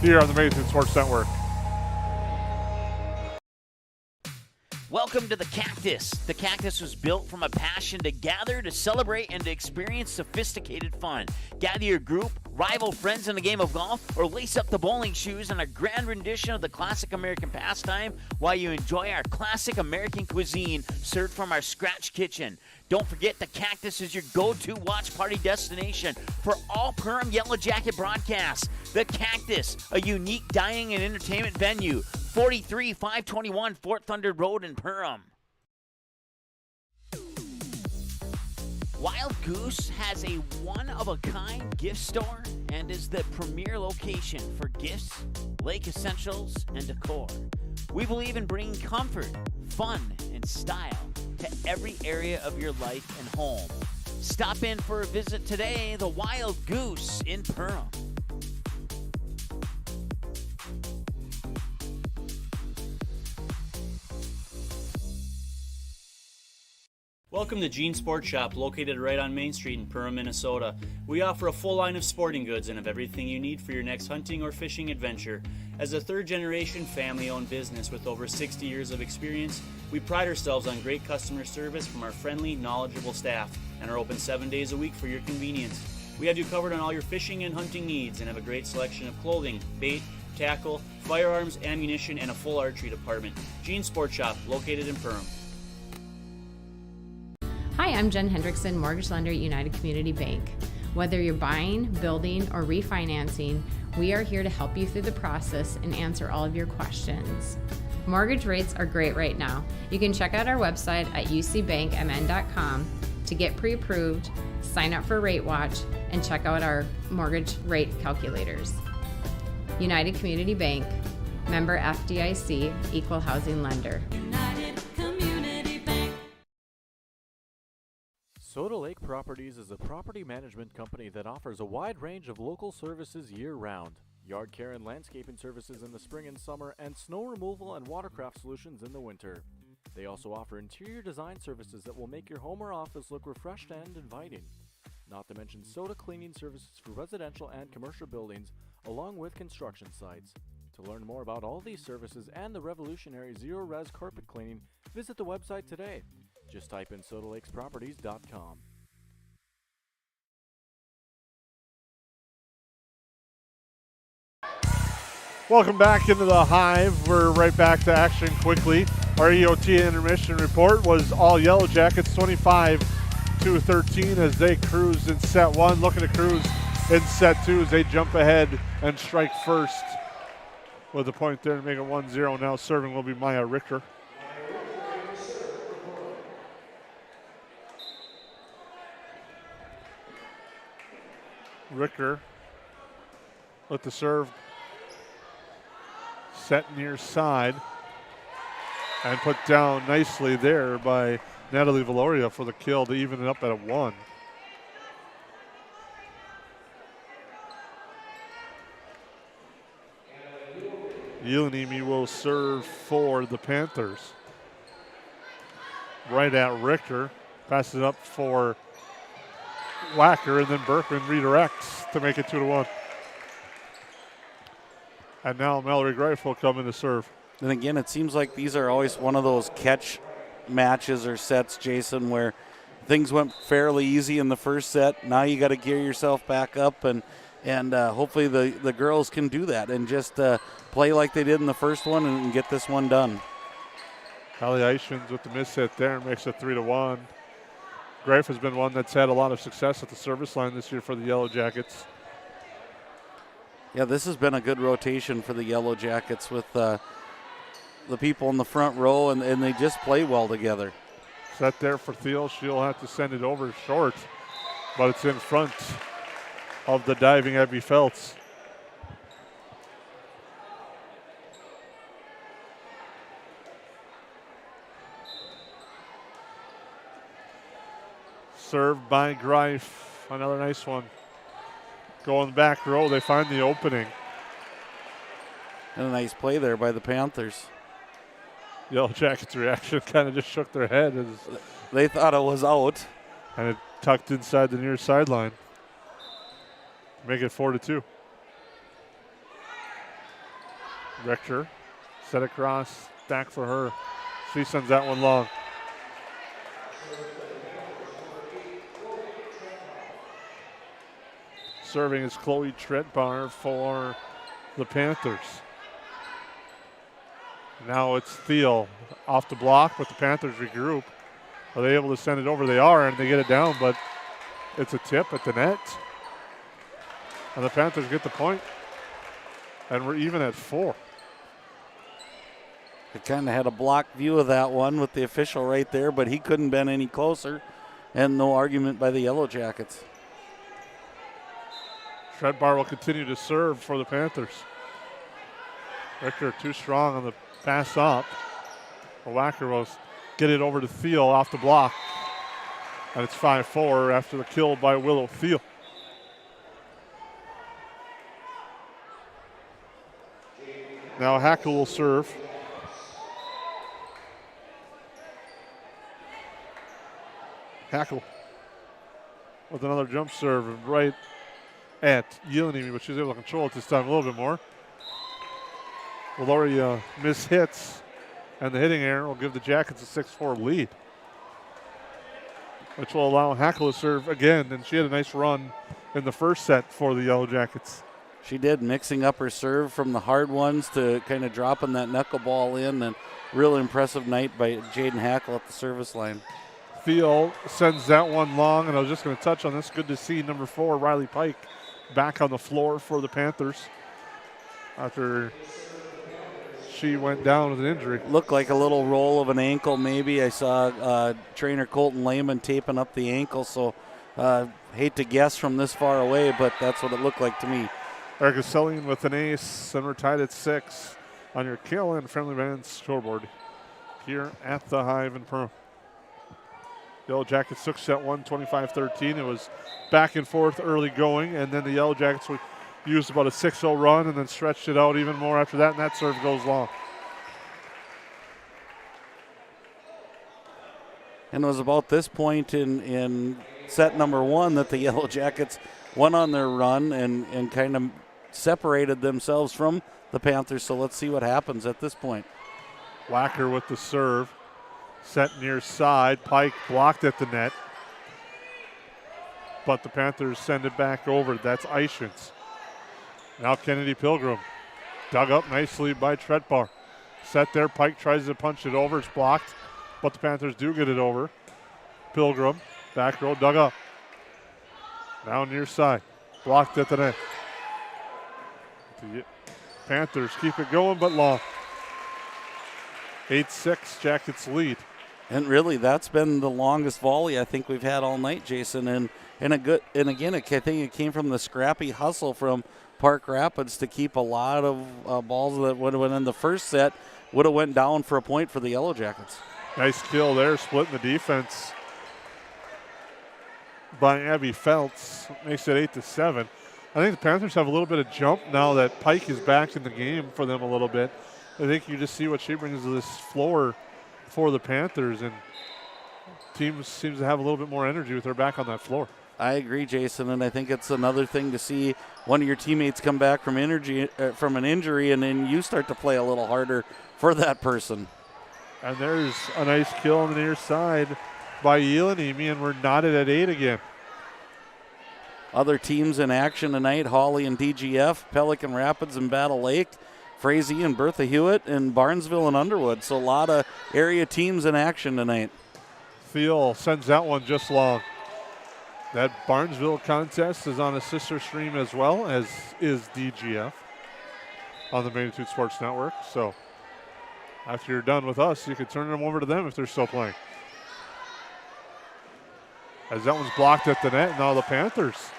here on the Amazing Sports Network. Welcome to the Cactus. The Cactus was built from a passion to gather, to celebrate, and to experience sophisticated fun. Gather your group, rival friends in a game of golf, or lace up the bowling shoes in a grand rendition of the classic American pastime while you enjoy our classic American cuisine served from our scratch kitchen. Don't forget the Cactus is your go-to watch party destination for all Perham Yellow Jacket broadcasts. The Cactus, a unique dining and entertainment venue, 43-521 Fort Thunder Road in Perham. Wild Goose has a one-of-a-kind gift store and is the premier location for gifts, lake essentials, and decor. We believe in bringing comfort, fun, and style to every area of your life and home. Stop in for a visit today, the Wild Goose in Perham. Welcome to Gene Sports Shop, located right on Main Street in Perham, Minnesota. We offer a full line of sporting goods and have everything you need for your next hunting or fishing adventure. As a third-generation family-owned business with over 60 years of experience, we pride ourselves on great customer service from our friendly, knowledgeable staff and are open 7 days a week for your convenience. We have you covered on all your fishing and hunting needs and have a great selection of clothing, bait, tackle, firearms, ammunition, and a full archery department. Gene Sports Shop, located in Perham. Hi, I'm Jen Hendrickson, mortgage lender at United Community Bank. Whether you're buying, building, or refinancing, we are here to help you through the process and answer all of your questions. Mortgage rates are great right now. You can check out our website at ucbankmn.com to get pre-approved, sign up for Rate Watch, and check out our mortgage rate calculators. United Community Bank, member FDIC, equal housing lender. Soda Lake Properties is a property management company that offers a wide range of local services year-round. Yard care and landscaping services in the spring and summer, and snow removal and watercraft solutions in the winter. They also offer interior design services that will make your home or office look refreshed and inviting. Not to mention soda cleaning services for residential and commercial buildings, along with construction sites. To learn more about all these services and the revolutionary zero-res carpet cleaning, visit the website today. Just type in SodaLakesProperties.com. Welcome back into the Hive. We're right back to action quickly. Our EOT intermission report was all Yellow Jackets 25-13 as they cruise in set one. Looking to cruise in set two as they jump ahead and strike first with a point there to make it 1-0. Now serving will be Maya Richter. Richter with the serve set near side and put down nicely there by Natalie Valoria for the kill to even it up at a 1. Yelenimi will serve for the Panthers. Right at Richter. Passes it up for Wacker, and then Berkman redirects to make it 2-1. And now Mallory Greif will come in to serve. And again, it seems like these are always one of those catch matches or sets, Jason, where things went fairly easy in the first set. Now you got to gear yourself back up, and hopefully the girls can do that and just play like they did in the first one and get this one done. Hallie Eichens with the miss hit there makes it 3-1. Greif has been one that's had a lot of success at the service line this year for the Yellow Jackets. Yeah, this has been a good rotation for the Yellow Jackets with the people in the front row, and they just play well together. Set there for Thiel. She'll have to send it over short, but it's in front of the diving Abby Feltz. Served by Greif. Another nice one. Going back row, they find the opening. And a nice play there by the Panthers. Yellow Jackets' reaction kind of just shook their head as they thought it was out. And it tucked inside the near sideline. Make it 4-2. Rector set across, back for her. She sends that one long. Serving is Chloe Tretbar for the Panthers. Now it's Thiel off the block, but the Panthers regroup. Are they able to send it over? They are, and they get it down, but it's a tip at the net. And the Panthers get the point. And we're even at 4. I kind of had a block view of that one with the official right there, but he couldn't been any closer. And no argument by the Yellow Jackets. Tretbar will continue to serve for the Panthers. Richter too strong on the pass up. Wacker will get it over to Thiel off the block. And it's 5-4 after the kill by Willow Thiel. Now Hackle will serve. Hackle with another jump serve right at Yeleny, but she's able to control it this time a little bit more. Valoria mishits, and the hitting error will give the Jackets a 6-4 lead, which will allow Hackle to serve again, and she had a nice run in the first set for the Yellow Jackets. She did, mixing up her serve from the hard ones to kind of dropping that knuckleball in, and real impressive night by Jaden Hackle at the service line. Thiel sends that one long, and I was just going to touch on this. Good to see number 4, Riley Pike, back on the floor for the Panthers after she went down with an injury. Looked like a little roll of an ankle maybe. I saw trainer Colton Lehman taping up the ankle, so hate to guess from this far away, but that's what it looked like to me. Erica Selling with an ace, and we're tied at 6 on your KLN Friendly Bands scoreboard here at the Hive in Perham. Yellow Jackets took set 1, 25-13. It was back and forth early going, and then the Yellow Jackets used about a 6-0 run and then stretched it out even more after that, and that serve goes long. And it was about this point in set number 1 that the Yellow Jackets went on their run and kind of separated themselves from the Panthers, so let's see what happens at this point. Wacker with the serve. Set near side. Pike blocked at the net. But the Panthers send it back over. That's Eichens. Now Kennedy Pilgrim. Dug up nicely by Tretbar. Set there. Pike tries to punch it over. It's blocked. But the Panthers do get it over. Pilgrim. Back row. Dug up. Now near side. Blocked at the net. The Panthers keep it going, but long. 8-6, Jackets lead. And really, that's been the longest volley I think we've had all night, Jason. And again, I think it came from the scrappy hustle from Park Rapids to keep a lot of balls that would have went in the first set, would have went down for a point for the Yellow Jackets. Nice kill there, splitting the defense by Abby Feltz. Makes it 8-7. I think the Panthers have a little bit of jump now that Pike is back in the game for them a little bit. I think you just see what she brings to this floor for the Panthers, and teams seems to have a little bit more energy with her back on that floor. I agree, Jason, and I think it's another thing to see one of your teammates come back from an injury, and then you start to play a little harder for that person. And there's a nice kill on the near side by Yelenimi, and we're knotted at 8 again. Other teams in action tonight, Hawley and DGF, Pelican Rapids and Battle Lake, Frazee and Bertha Hewitt, and Barnesville and Underwood. So a lot of area teams in action tonight. Thiel sends that one just long. That Barnesville contest is on a sister stream as well, as is DGF on the Magnitude Sports Network. So after you're done with us, you can turn them over to them if they're still playing. As that one's blocked at the net, now the Panthers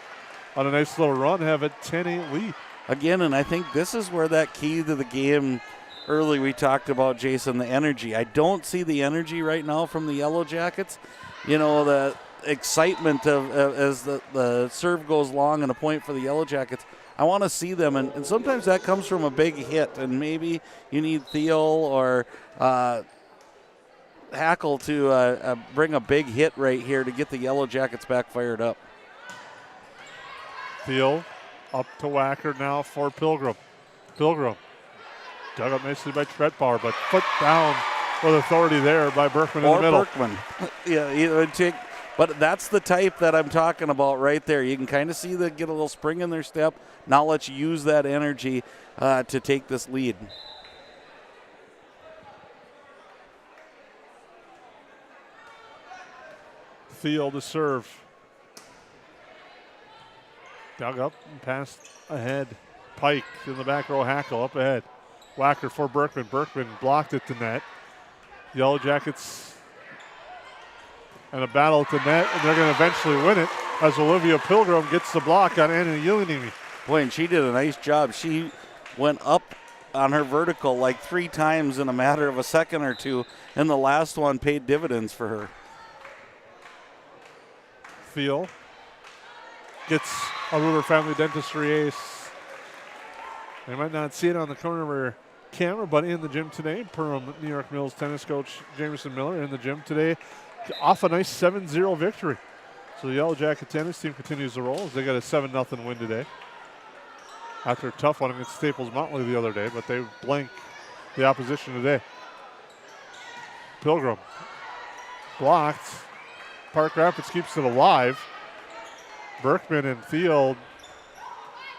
on a nice little run have a 10-8 lead. Again, and I think this is where that key to the game early we talked about, Jason, the energy. I don't see the energy right now from the Yellow Jackets. You know, the excitement of as the serve goes long and a point for the Yellow Jackets. I want to see them, and sometimes that comes from a big hit, and maybe you need Thiel or Hackle to bring a big hit right here to get the Yellow Jackets back fired up. Thiel up to Wacker now for Pilgrim. Pilgrim dug up nicely by Tretbar, but foot down with authority there by Berkman in the middle. Berkman. Yeah, it would take, but that's the type that I'm talking about right there. You can kind of see them get a little spring in their step. Now let's use that energy to take this lead. Thiel to serve. Dug up and passed ahead. Pike in the back row. Hackle up ahead. Wacker for Berkman. Berkman blocked at the net. Yellow Jackets and a battle at the net, and they're going to eventually win it as Olivia Pilgrim gets the block on Anna Yelenimi. Boy, and she did a nice job. She went up on her vertical like 3 times in a matter of a second or two, and the last one paid dividends for her. Thiel gets a Ruler Family Dentistry ace. They might not see it on the corner of her camera, but in the gym today, Perham New York Mills tennis coach Jameson Miller in the gym today off a nice 7-0 victory. So the Yellow Jacket tennis team continues to roll as they got a 7-0 win today. After a tough one against Staples Motley the other day, but they blank the opposition today. Pilgrim blocked. Park Rapids keeps it alive. Berkman and Thiel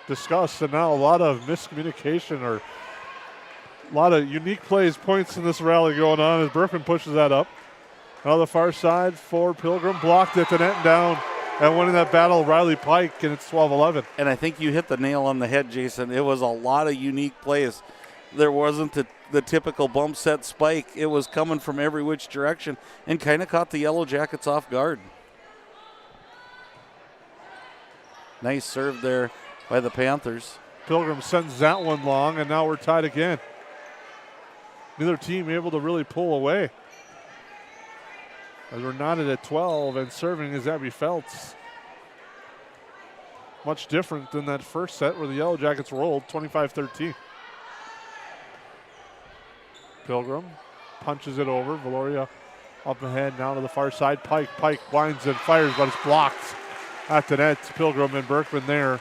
discussed, and now a lot of miscommunication or a lot of unique plays, points in this rally going on as Berkman pushes that up. Now the far side for Pilgrim, blocked at the net and down, and winning that battle, Riley Pike, and it's 12-11. And I think you hit the nail on the head, Jason. It was a lot of unique plays. There wasn't the typical bump set spike. It was coming from every which direction and kind of caught the Yellow Jackets off guard. Nice serve there by the Panthers. Pilgrim sends that one long, and now we're tied again. Neither team able to really pull away. As we're knotted at 12, and serving is Abby Feltz. Much different than that first set where the Yellow Jackets rolled 25-13. Pilgrim punches it over. Valoria up ahead now to the far side. Pike winds and fires, but it's blocked at the net. Pilgrim and Berkman there,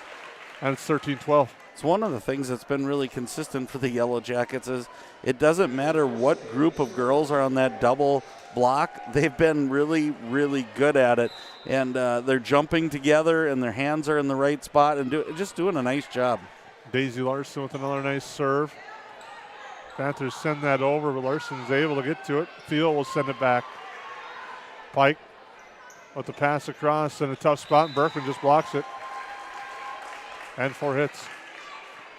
and it's 13-12. It's one of the things that's been really consistent for the Yellow Jackets is it doesn't matter what group of girls are on that double block. They've been really, really good at it, and they're jumping together, and their hands are in the right spot, and just doing a nice job. Daisy Larson with another nice serve. Panthers send that over, but Larson's able to get to it. Thiel will send it back. Pike with the pass across in a tough spot, and Berkman just blocks it. And 4 hits.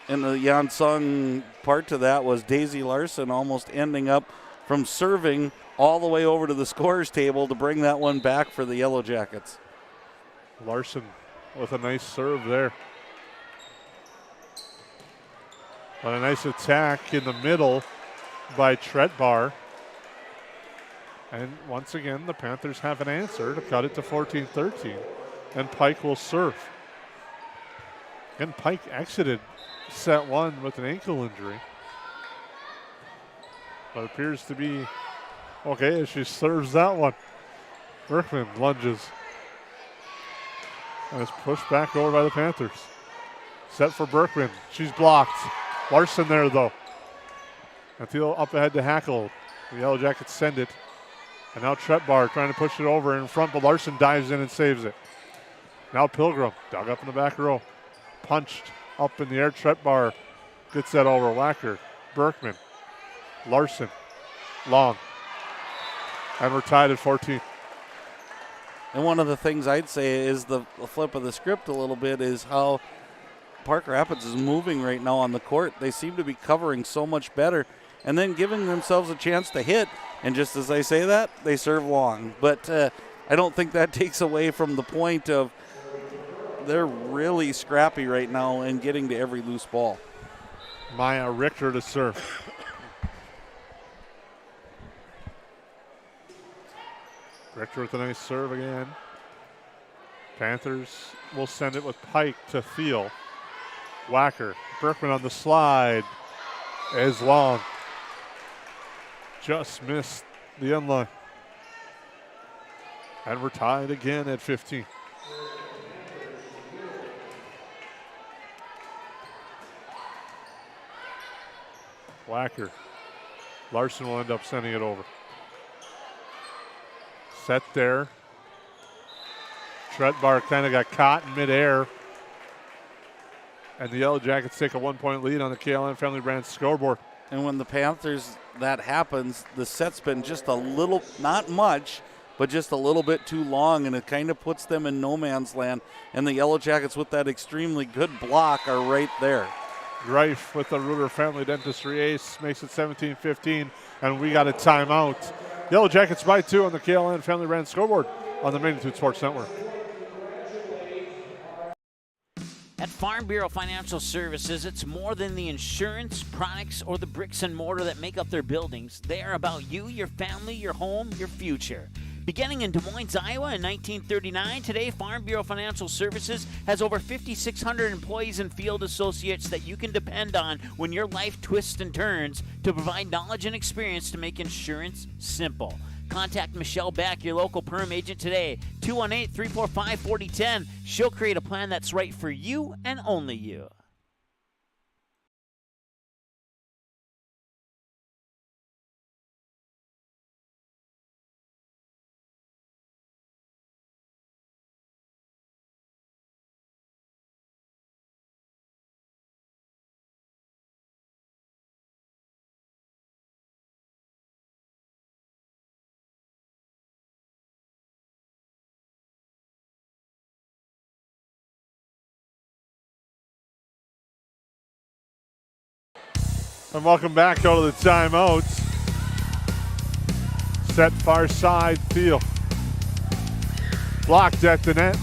And the Yansung part to that was Daisy Larson almost ending up from serving all the way over to the scorer's table to bring that one back for the Yellow Jackets. Larson with a nice serve there. But a nice attack in the middle by Tretbar. And once again, the Panthers have an answer to cut it to 14-13. And Pike will serve. And Pike exited set 1 with an ankle injury. But appears to be okay as she serves that one. Berkman lunges. And is pushed back over by the Panthers. Set for Berkman. She's blocked. Larson there, though. And Thiel up ahead to Hackle. The Yellow Jackets send it. And now Tretbar trying to push it over in front, but Larson dives in and saves it. Now Pilgrim, dug up in the back row. Punched up in the air. Tretbar gets that over. Wacker, Berkman, Larson, long. And we're tied at 14. And one of the things I'd say is the flip of the script a little bit is how Park Rapids is moving right now on the court. They seem to be covering so much better and then giving themselves a chance to hit. And just as I say that, they serve long. But I don't think that takes away from the point of they're really scrappy right now and getting to every loose ball. Maya Richter to serve. Richter with a nice serve again. Panthers will send it with Pike to Thiel. Wacker, Berkman on the slide is long. Just missed the end line. And we're tied again at 15. Wacker. Larson will end up sending it over. Set there. Tretbar kind of got caught in midair. And the Yellow Jackets take a 1-point lead on the KLM Family Brands scoreboard. And when the Panthers, that happens, the set's been just a little, not much, but just a little bit too long, and it kind of puts them in no man's land. And the Yellow Jackets with that extremely good block are right there. Greif with the Reuter Family Dentistry ace makes it 17-15, and we got a timeout. Yellow Jackets by 2 on the KLN Family Brand scoreboard on the Magnitude Sports Network. At Farm Bureau Financial Services, it's more than the insurance, products, or the bricks and mortar that make up their buildings. They are about you, your family, your home, your future. Beginning in Des Moines, Iowa in 1939, today Farm Bureau Financial Services has over 5,600 employees and field associates that you can depend on when your life twists and turns to provide knowledge and experience to make insurance simple. Contact Michelle Beck, your local Perham agent today, 218-345-4010. She'll create a plan that's right for you and only you. And welcome back out of the timeouts. Set far side, Thiel. Blocked at the net.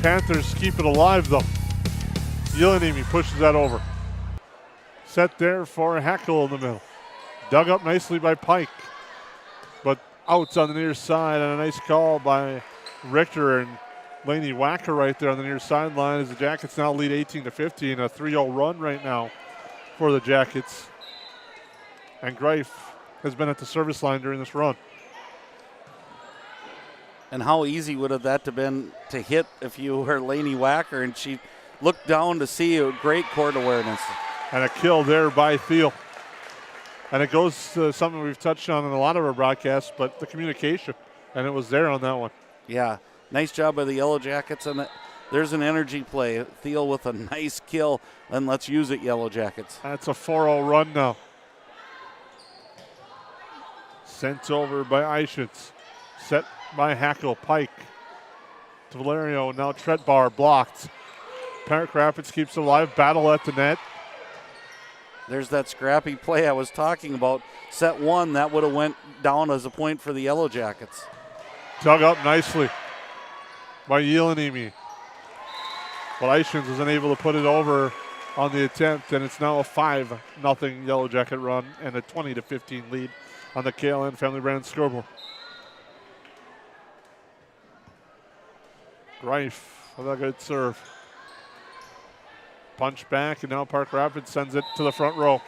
Panthers keep it alive though. Yelenimi pushes that over. Set there for Hackle in the middle. Dug up nicely by Pike. But out on the near side, and a nice call by Richter and Laney Wacker right there on the near sideline as the Jackets now lead 18-15. A 3-0 run right now for the Jackets. And Greif has been at the service line during this run. And how easy would have that have been to hit if you were Laney Wacker and she looked down to see a great court awareness. And a kill there by Thiel. And it goes to something we've touched on in a lot of our broadcasts, but the communication. And it was there on that one. Yeah, nice job by the Yellow Jackets. And there's an energy play. Thiel with a nice kill. And let's use it, Yellow Jackets. That's a 4-0 run now. Sent over by Eichitz. Set by Hackle. Pike to Valerio. Now Tretbar blocked. Park Rapids keeps it alive. Battle at the net. There's that scrappy play I was talking about. Set one, that would have went down as a point for the Yellow Jackets. Dug up nicely by Yelenimi. But Eichens was unable to put it over on the attempt, and it's now a 5-0 Yellow Jacket run and a 20-15 lead on the KLN Family Brand scoreboard. Greif with a good serve. Punch back, and now Park Rapids sends it to the front row.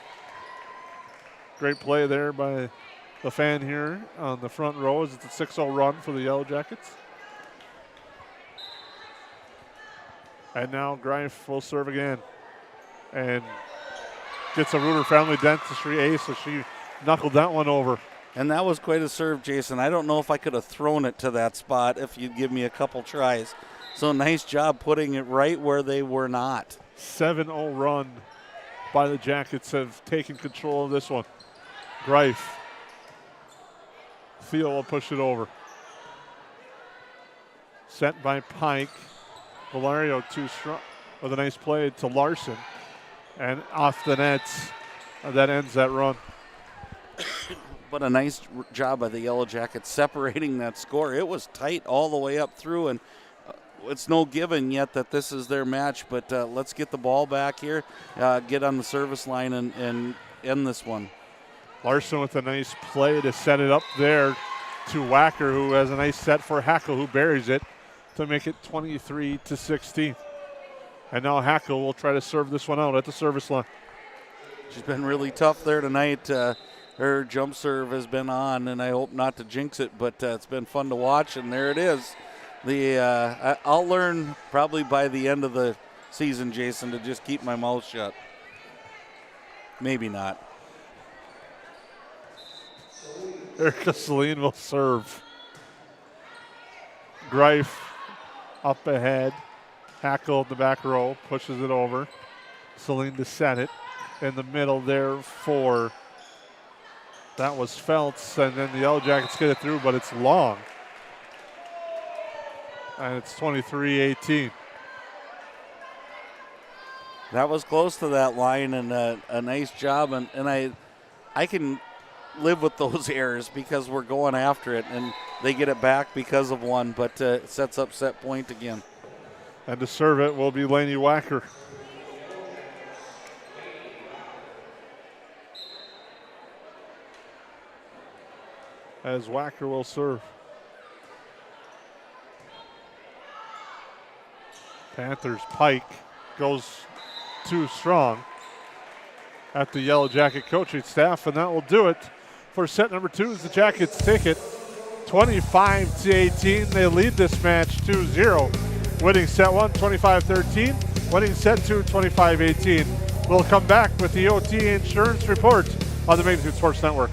Great play there by the fan here on the front row as it's a 6-0 run for the Yellow Jackets. And now Greif will serve again and gets a Reuter Family Dentistry ace, so she knuckled that one over. And that was quite a serve, Jason. I don't know if I could have thrown it to that spot if you'd give me a couple tries. So nice job putting it right where they were not. 7-0 run by the Jackets have taken control of this one. Greif. Theo will push it over. Sent by Pike. Valerio too strong with a nice play to Larson. And off the nets. That ends that run. But a nice job by the Yellow Jackets separating that score. It was tight all the way up through, and it's no given yet that this is their match, but let's get the ball back here, get on the service line, and end this one. Larson with a nice play to set it up there to Wacker, who has a nice set for Hackle, who buries it to make it 23-16. And now Hackle will try to serve this one out at the service line. She's been really tough there tonight. Her jump serve has been on, and I hope not to jinx it, but it's been fun to watch, and there it is. I'll learn probably by the end of the season, Jason, to just keep my mouth shut. Maybe not. Erica Celine will serve. Greif up ahead. Hackle in the back row, pushes it over. Celine to set it. In the middle there for, that was Feltz, and then the Yellow Jackets get it through, but it's long. And it's 23-18. That was close to that line, and a nice job. And I can live with those errors because we're going after it, and they get it back because of one, but it sets up set point again. And to serve it will be Lainey Wacker. As Wacker will serve. Panthers Pike goes too strong at the Yellow Jacket coaching staff, and that will do it for set number 2 as the Jackets take it 25-18. They lead this match 2-0, winning set 1 25-13, winning set 2 25-18. We'll come back with the OT Insurance Report on the Magnitude Sports Network.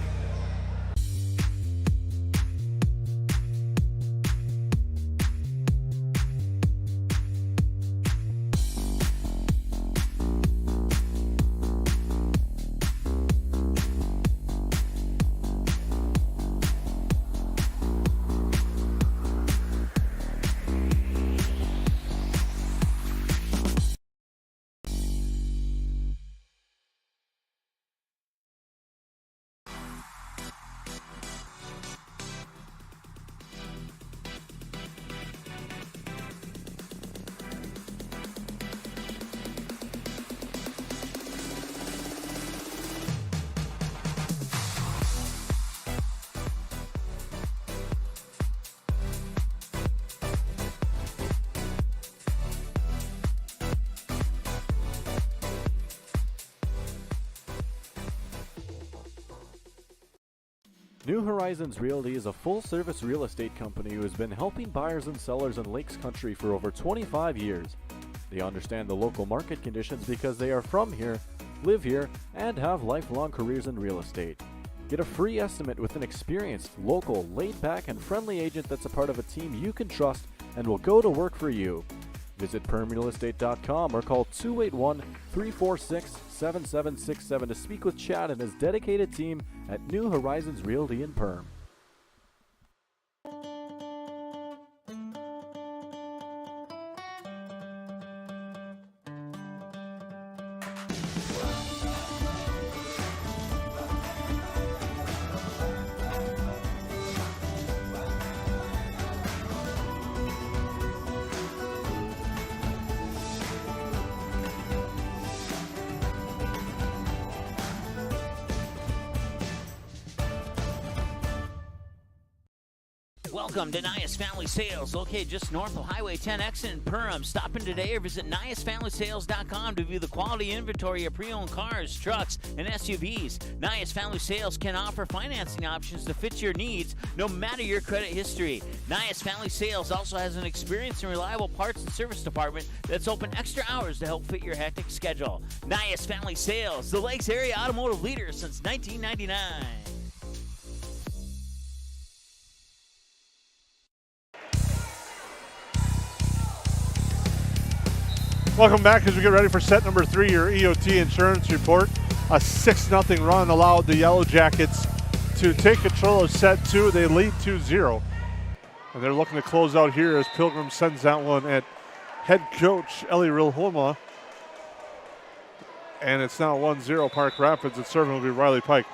New Horizons Realty is a full-service real estate company who has been helping buyers and sellers in Lakes Country for over 25 years. They understand the local market conditions because they are from here, live here, and have lifelong careers in real estate. Get a free estimate with an experienced, local, laid-back, and friendly agent that's a part of a team you can trust and will go to work for you. Visit PerhamRealEstate.com or call 281-346-7767 to speak with Chad and his dedicated team at New Horizons Realty in Perham. Welcome to Nias Family Sales, located just north of Highway 10X in Perham. Stop in today or visit NiasFamilySales.com to view the quality inventory of pre-owned cars, trucks, and SUVs. Nias Family Sales can offer financing options to fit your needs, no matter your credit history. Nias Family Sales also has an experienced and reliable parts and service department that's open extra hours to help fit your hectic schedule. Nias Family Sales, the Lakes area automotive leader since 1999. Welcome back as we get ready for set number 3, your EOT insurance report. A 6-0 run allowed the Yellow Jackets to take control of set 2. They lead 2-0. And they're looking to close out here as Pilgrim sends that one at head coach Ellie Rilholma. And it's now 1-0 Park Rapids. And serving will be Riley Pike.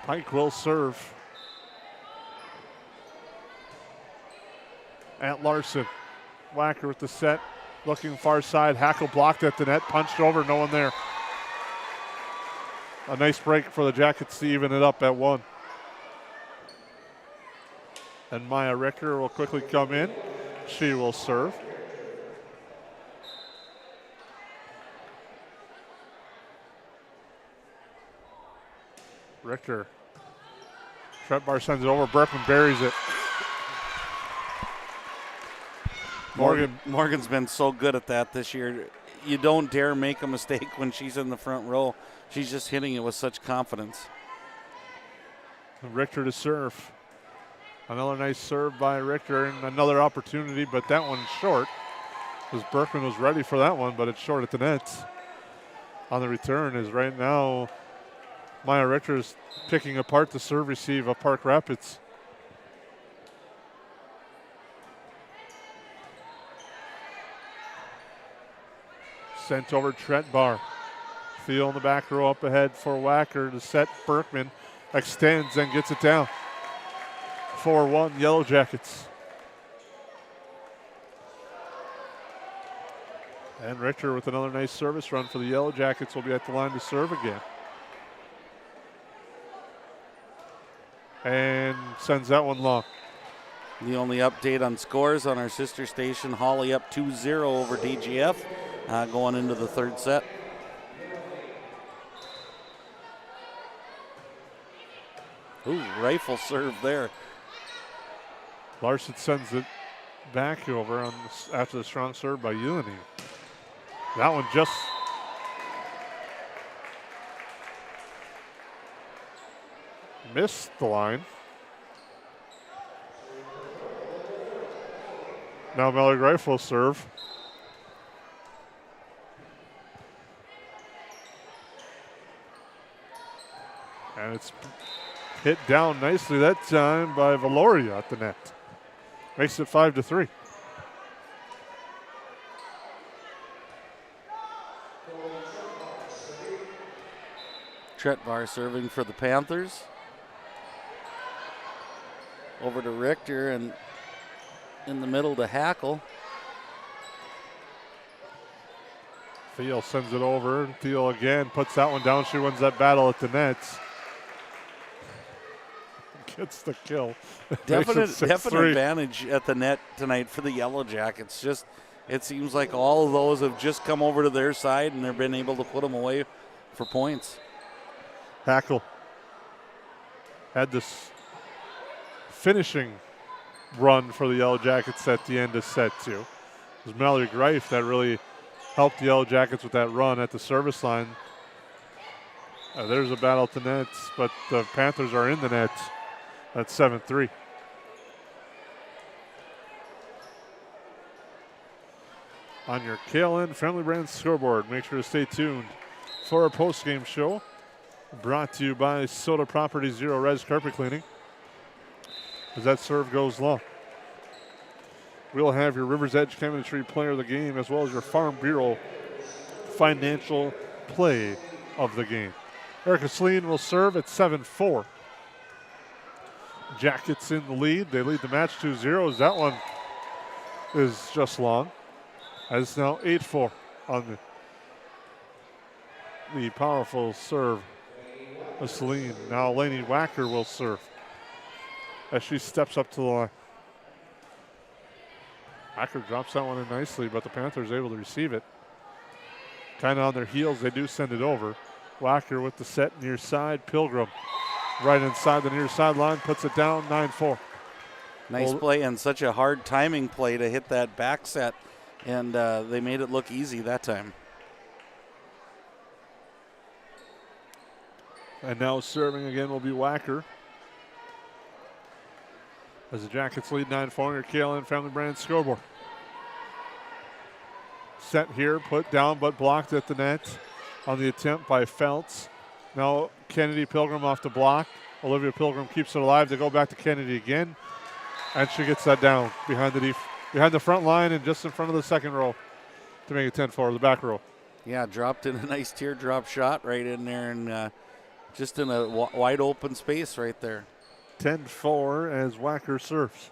Pike will serve. At Larson. Wacker with the set. Looking far side. Hackle blocked at the net. Punched over. No one there. A nice break for the Jackets to even it up at 1. And Maya Ricker will quickly come in. She will serve. Richter. Tretbar sends it over. Berkman buries it. Morgan's been so good at that this year. You don't dare make a mistake when she's in the front row. She's just hitting it with such confidence. Richter to serve. Another nice serve by Richter and another opportunity, but that one's short. As Berkman was ready for that one, but it's short at the net. On the return is right now Maya Richter is picking apart the serve receive of Park Rapids. Sent over Tretbar. Thiel in the back row up ahead for Wacker to set. Berkman extends and gets it down. 4-1 Yellow Jackets. And Richter with another nice service run for the Yellow Jackets will be at the line to serve again. And sends that one long. The only update on scores on our sister station, Holly up 2-0 over DGF. Going into the third set. Ooh, rifle serve there. Larson sends it back over on after the strong serve by Ewing. That one just missed the line. Now Melody rifle serve. And it's hit down nicely that time by Valoria at the net. Makes it 5-3. Tretbar serving for the Panthers. Over to Richter and in the middle to Hackle. Thiel sends it over. Thiel again puts that one down. She wins that battle at the nets. Gets the kill. Definite advantage at the net tonight for the Yellow Jackets. Just it seems like all of those have just come over to their side and they've been able to put them away for points. Hackle had this finishing run for the Yellow Jackets at the end of set 2. It was Mallory Greif that really helped the Yellow Jackets with that run at the service line. There's a battle at the nets, but the Panthers are in the net. That's 7-3. On your KLN Family Brand scoreboard, make sure to stay tuned for our post-game show. Brought to you by Soda Property Zero Res Carpet Cleaning. As that serve goes long. We'll have your Rivers Edge Cabinetry Player of the Game as well as your Farm Bureau Financial Play of the Game. Erica Sleen will serve at 7-4. Jackets in the lead. They lead the match 2-0. That one is just long. As now 8-4 on the powerful serve of Celine. Now Lainey Wacker will serve as she steps up to the line. Wacker drops that one in nicely, but the Panthers able to receive it. Kind of on their heels, they do send it over. Wacker with the set near side. Pilgrim right inside the near sideline, puts it down, 9-4. Nice play and such a hard timing play to hit that back set, and they made it look easy that time. And now serving again will be Wacker. as the Jackets lead 9-4 on your KLN Family Brand scoreboard. Set here, put down, but blocked at the net on the attempt by Feltz. Now Kennedy Pilgrim off the block. Olivia Pilgrim keeps it alive. They go back to Kennedy again, and she gets that down behind the front line and just in front of the second row to make it 10-4, the back row. Yeah, dropped in a nice teardrop shot right in there, and just in a wide open space right there. 10-4 as Wacker serves.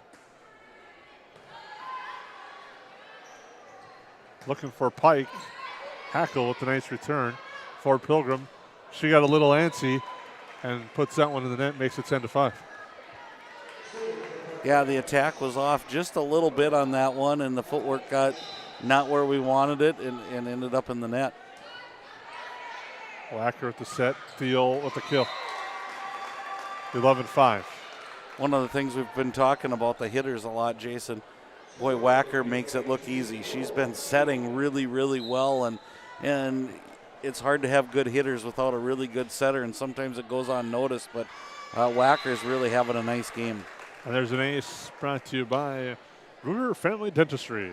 Looking for Pike. Hackle with a nice return for Pilgrim. She got a little antsy and puts that one in the net, makes it 10-5. Yeah, the attack was off just a little bit on that one, and the footwork got not where we wanted it and ended up in the net. Wacker with the set, Thiel with the kill. 11-5. One of the things we've been talking about, the hitters a lot, Jason. Boy, Wacker makes it look easy. She's been setting really, really well, and it's hard to have good hitters without a really good setter, and sometimes it goes unnoticed, but Wacker's really having a nice game. And there's an ace brought to you by Ruger Family Dentistry.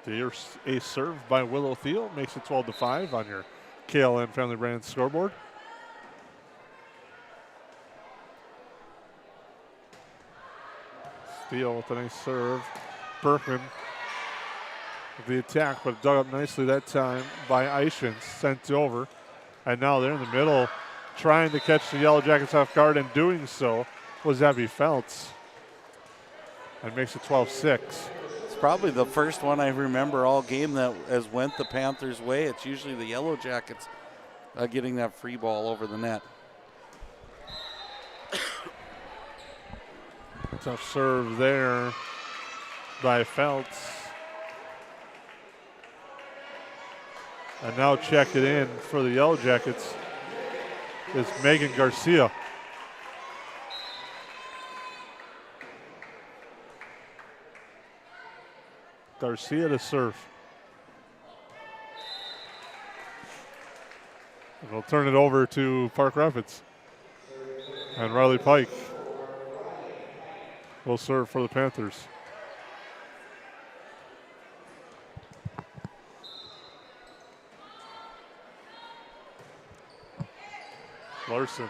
The ace served by Willow Thiel makes it 12-5 on your KLN Family Brand scoreboard. Thiel with a nice serve. Berkman with the attack, but dug up nicely that time by Ishins, sent over. And now they're in the middle trying to catch the Yellow Jackets off guard, and doing so was Abby Feltz. And makes it 12-6. It's probably the first one I remember all game that has went the Panthers' way. It's usually the Yellow Jackets getting that free ball over the net. Tough serve there by Feltz. And now check it in for the Yellow Jackets is Megan Garcia. Garcia to serve. And we'll turn it over to Park Rapids. And Riley Pike will serve for the Panthers. Larson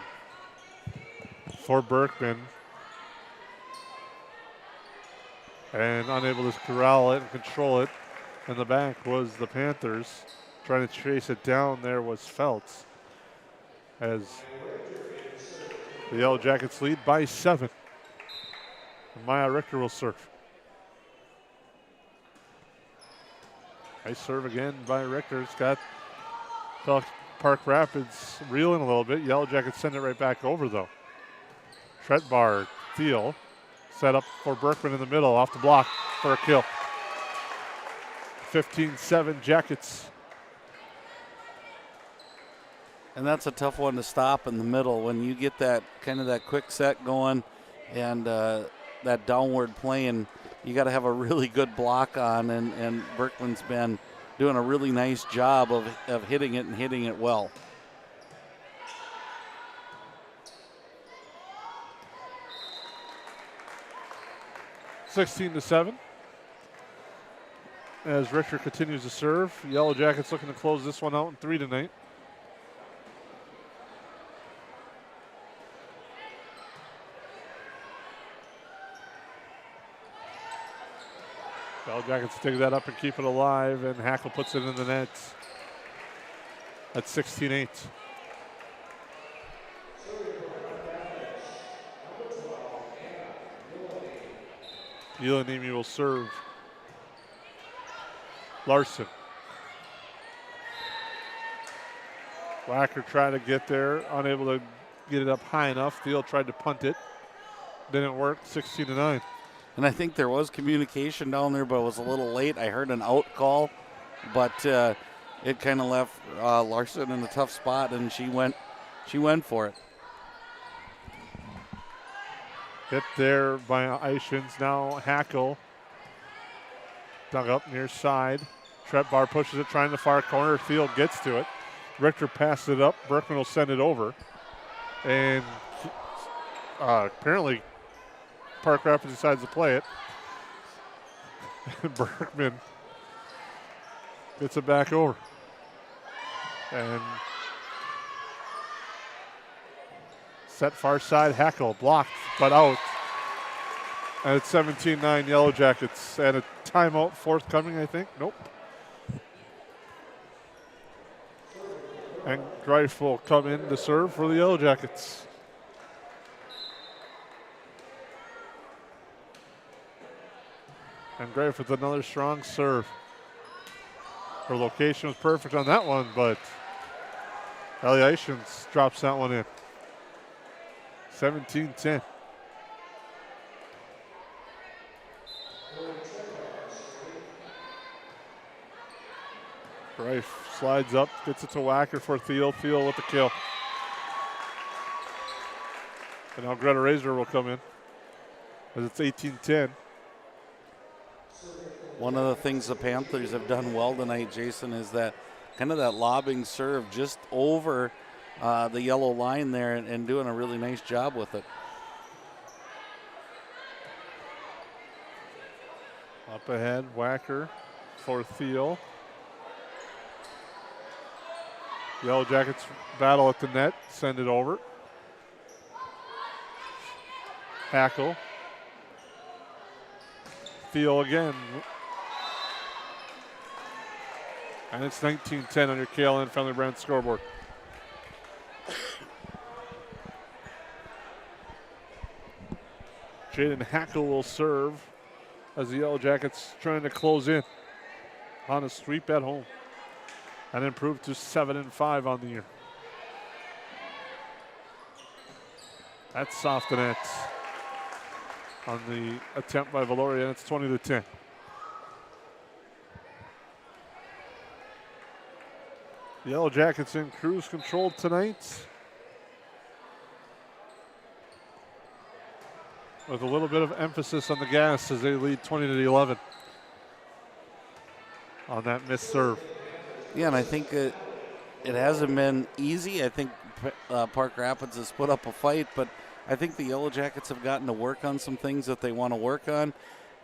for Berkman. And unable to corral it and control it. In the back was the Panthers. Trying to chase it down there was Feltz. As the Yellow Jackets lead by 7. And Maya Richter will serve. Nice serve again by Richter. It's got Park Rapids reeling a little bit. Yellow Jackets send it right back over though. Tretbar, Thiel, set up for Berkman in the middle, off the block for a kill. 15-7 Jackets. And that's a tough one to stop in the middle when you get that kind of that quick set going and that downward playing. You got to have a really good block on, and Berkman's been doing a really nice job of hitting it and hitting it well. (16-7) as Richter continues to serve. Yellow Jackets looking to close this one out in 3 tonight. Yellow Jackets dig that up and keep it alive, and Hackle puts it in the net. That's 16-8. Yelanimi will serve. Larson. Wacker tried to get there, unable to get it up high enough. Thiel tried to punt it. Didn't work, 16-9. And I think there was communication down there, but it was a little late. I heard an out call, but it kind of left Larson in a tough spot, and she went for it. Hit there by Ishins. Now Hackle. Dug up near side. Tretbar pushes it, trying the far corner. Field gets to it. Richter passes it up. Berkman will send it over. And apparently Park Rapids decides to play it. Berkman gets it back over. And set far side, Hackle blocked, but out. And it's 17-9 Yellow Jackets. And a timeout forthcoming, I think. Nope. And Greif will come in to serve for the Yellow Jackets. And Greif with another strong serve. Her location was perfect on that one, but Ellie Ishins drops that one in. 17-10. Greif slides up, gets it to Wacker for Thiel. Thiel with the kill. And now Greta Razor will come in as it's 18-10. One of the things the Panthers have done well tonight, Jason, is that kind of that lobbing serve just over the yellow line there and doing a really nice job with it. Up ahead, Wacker for Thiel. Yellow Jackets battle at the net, send it over. Hackle. Thiel again. And it's 19-10 on your KLN Friendly Brand scoreboard. Jaden Hackle will serve as the Yellow Jackets trying to close in on a sweep at home and improve to 7-5 on the year. That's soft and net on the attempt by Valoria, and it's 20-10. The Yellow Jackets in cruise control tonight with a little bit of emphasis on the gas as they lead 20-11 on that missed serve. Yeah, and I think it hasn't been easy. I think Park Rapids has put up a fight, but I think the Yellow Jackets have gotten to work on some things that they want to work on.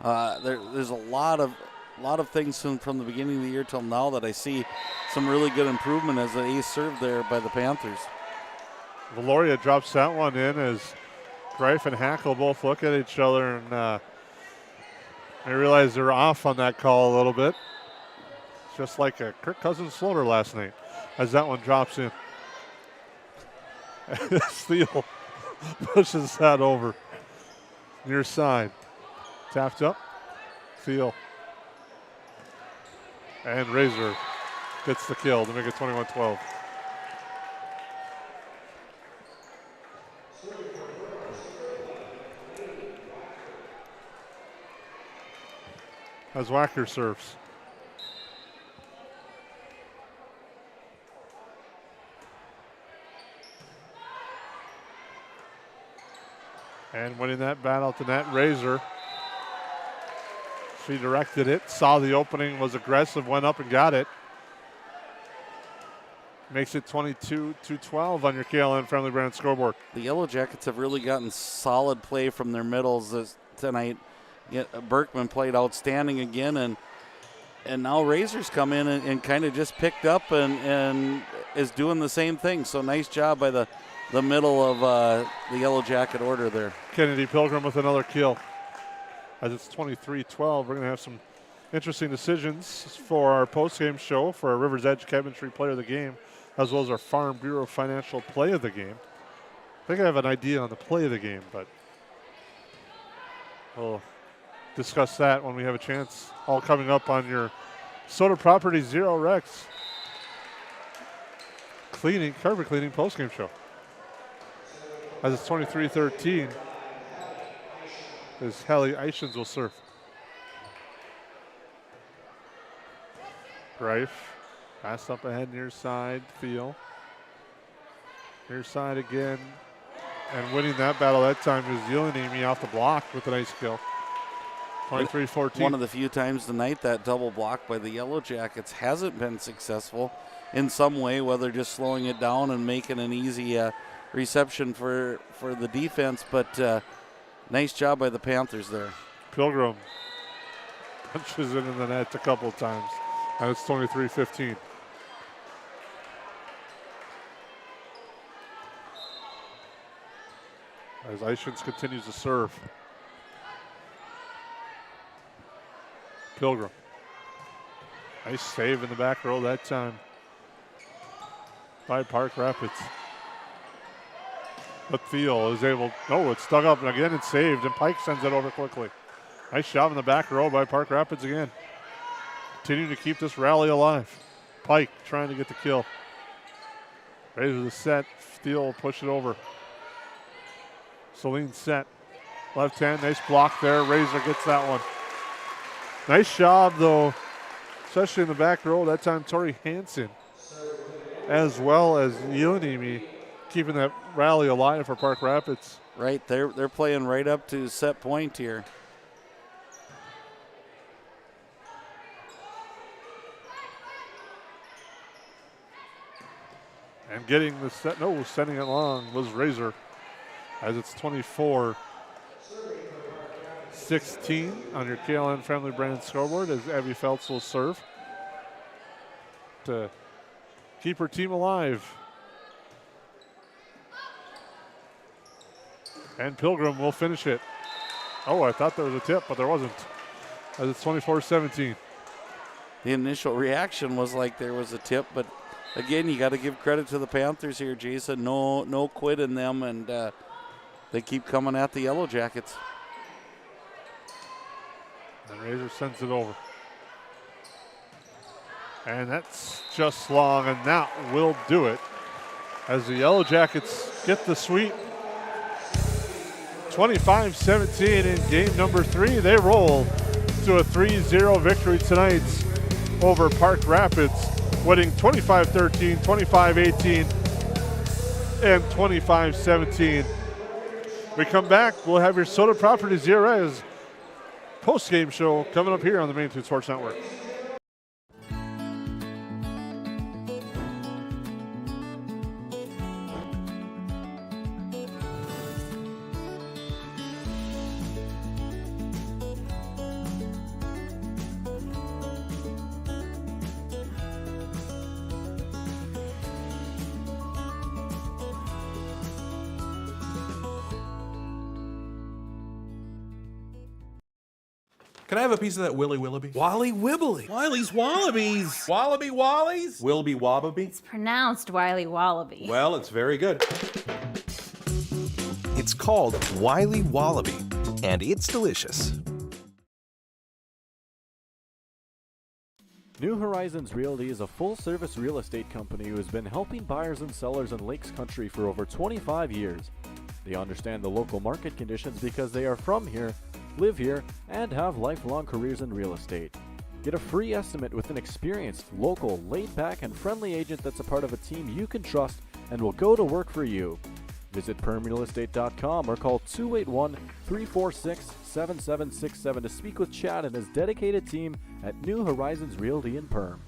There's a lot of things from the beginning of the year till now that I see some really good improvement as an ace serve there by the Panthers. Valoria drops that one in as Greif and Hackle both look at each other and they realize they're off on that call a little bit. Just like a Kirk Cousins floater last night as that one drops in. Steele pushes that over near side. Tapped up. Steele. And Razor gets the kill to make it 21-12. As Wacker serves. And winning that battle to net, Razor. She directed it, saw the opening, was aggressive, went up and got it. Makes it 22-12 on your KLN Friendly Brand scoreboard. The Yellow Jackets have really gotten solid play from their middles tonight. Berkman played outstanding again, and now Razor's come in and kind of just picked up and is doing the same thing. So nice job by the middle of the Yellow Jacket order there. Kennedy Pilgrim with another kill. As it's 23-12, we're going to have some interesting decisions for our post-game show for our Rivers Edge Chemistry Player of the Game, as well as our Farm Bureau Financial Play of the Game. I think I have an idea on the play of the game, but we'll discuss that when we have a chance. All coming up on your Soda Property Zero Rex carpet cleaning post-game show. As it's 23-13, as Hallie Ishins will serve. Greif, pass up ahead near side, Thiel. Near side again, and winning that battle that time is Yelenimi off the block with a nice kill. 23-14. One of the few times tonight that double block by the Yellow Jackets hasn't been successful in some way, whether just slowing it down and making an easy reception for the defense, but Nice job by the Panthers there. Pilgrim punches it in the net a couple of times. And it's 23-15. As Ishins continues to serve. Pilgrim. Nice save in the back row that time by Park Rapids. But Thiel is able, it's dug up and again it's saved and Pike sends it over quickly. Nice job in the back row by Park Rapids again. Continuing to keep this rally alive. Pike trying to get the kill. Raises the set, Thiel will push it over. Celine set. Left hand, nice block there. Razor gets that one. Nice job though, especially in the back row. That time Tori Hansen, as well as Yunimi, keeping that rally alive for Park Rapids. Right, they're playing right up to set point here. And getting the set, sending it long was Razor, as it's 24-16 on your KLN Family Brand scoreboard as Abby Feltz will serve to keep her team alive. And Pilgrim will finish it. I thought there was a tip, but there wasn't, as it's 24-17. The initial reaction was like there was a tip, but again, you got to give credit to the Panthers here, Jason. No quit in them, and they keep coming at the Yellow Jackets. And Razor sends it over. And that's just long, and that will do it as the Yellow Jackets get the sweep. 25-17 in game number 3. They roll to a 3-0 victory tonight over Park Rapids, winning 25-13, 25-18, and 25-17. We come back, we'll have your Soda Properties ERS post-game show coming up here on the Main Street Sports Network. Can I have a piece of that Willy Willoughby? Wally Wibbly. Wiley's Wallabies. Wallaby Wallies. Wilby Wallaby. It's pronounced Wiley Wallaby. Well, it's very good. It's called Wiley Wallaby, and it's delicious. New Horizons Realty is a full-service real estate company who has been helping buyers and sellers in Lakes Country for over 25 years. They understand the local market conditions because they are from here, live here, and have lifelong careers in real estate. Get a free estimate with an experienced, local, laid-back, and friendly agent that's a part of a team you can trust and will go to work for you. Visit perhamrealestate.com or call 281-346-7767 to speak with Chad and his dedicated team at New Horizons Realty in Perham.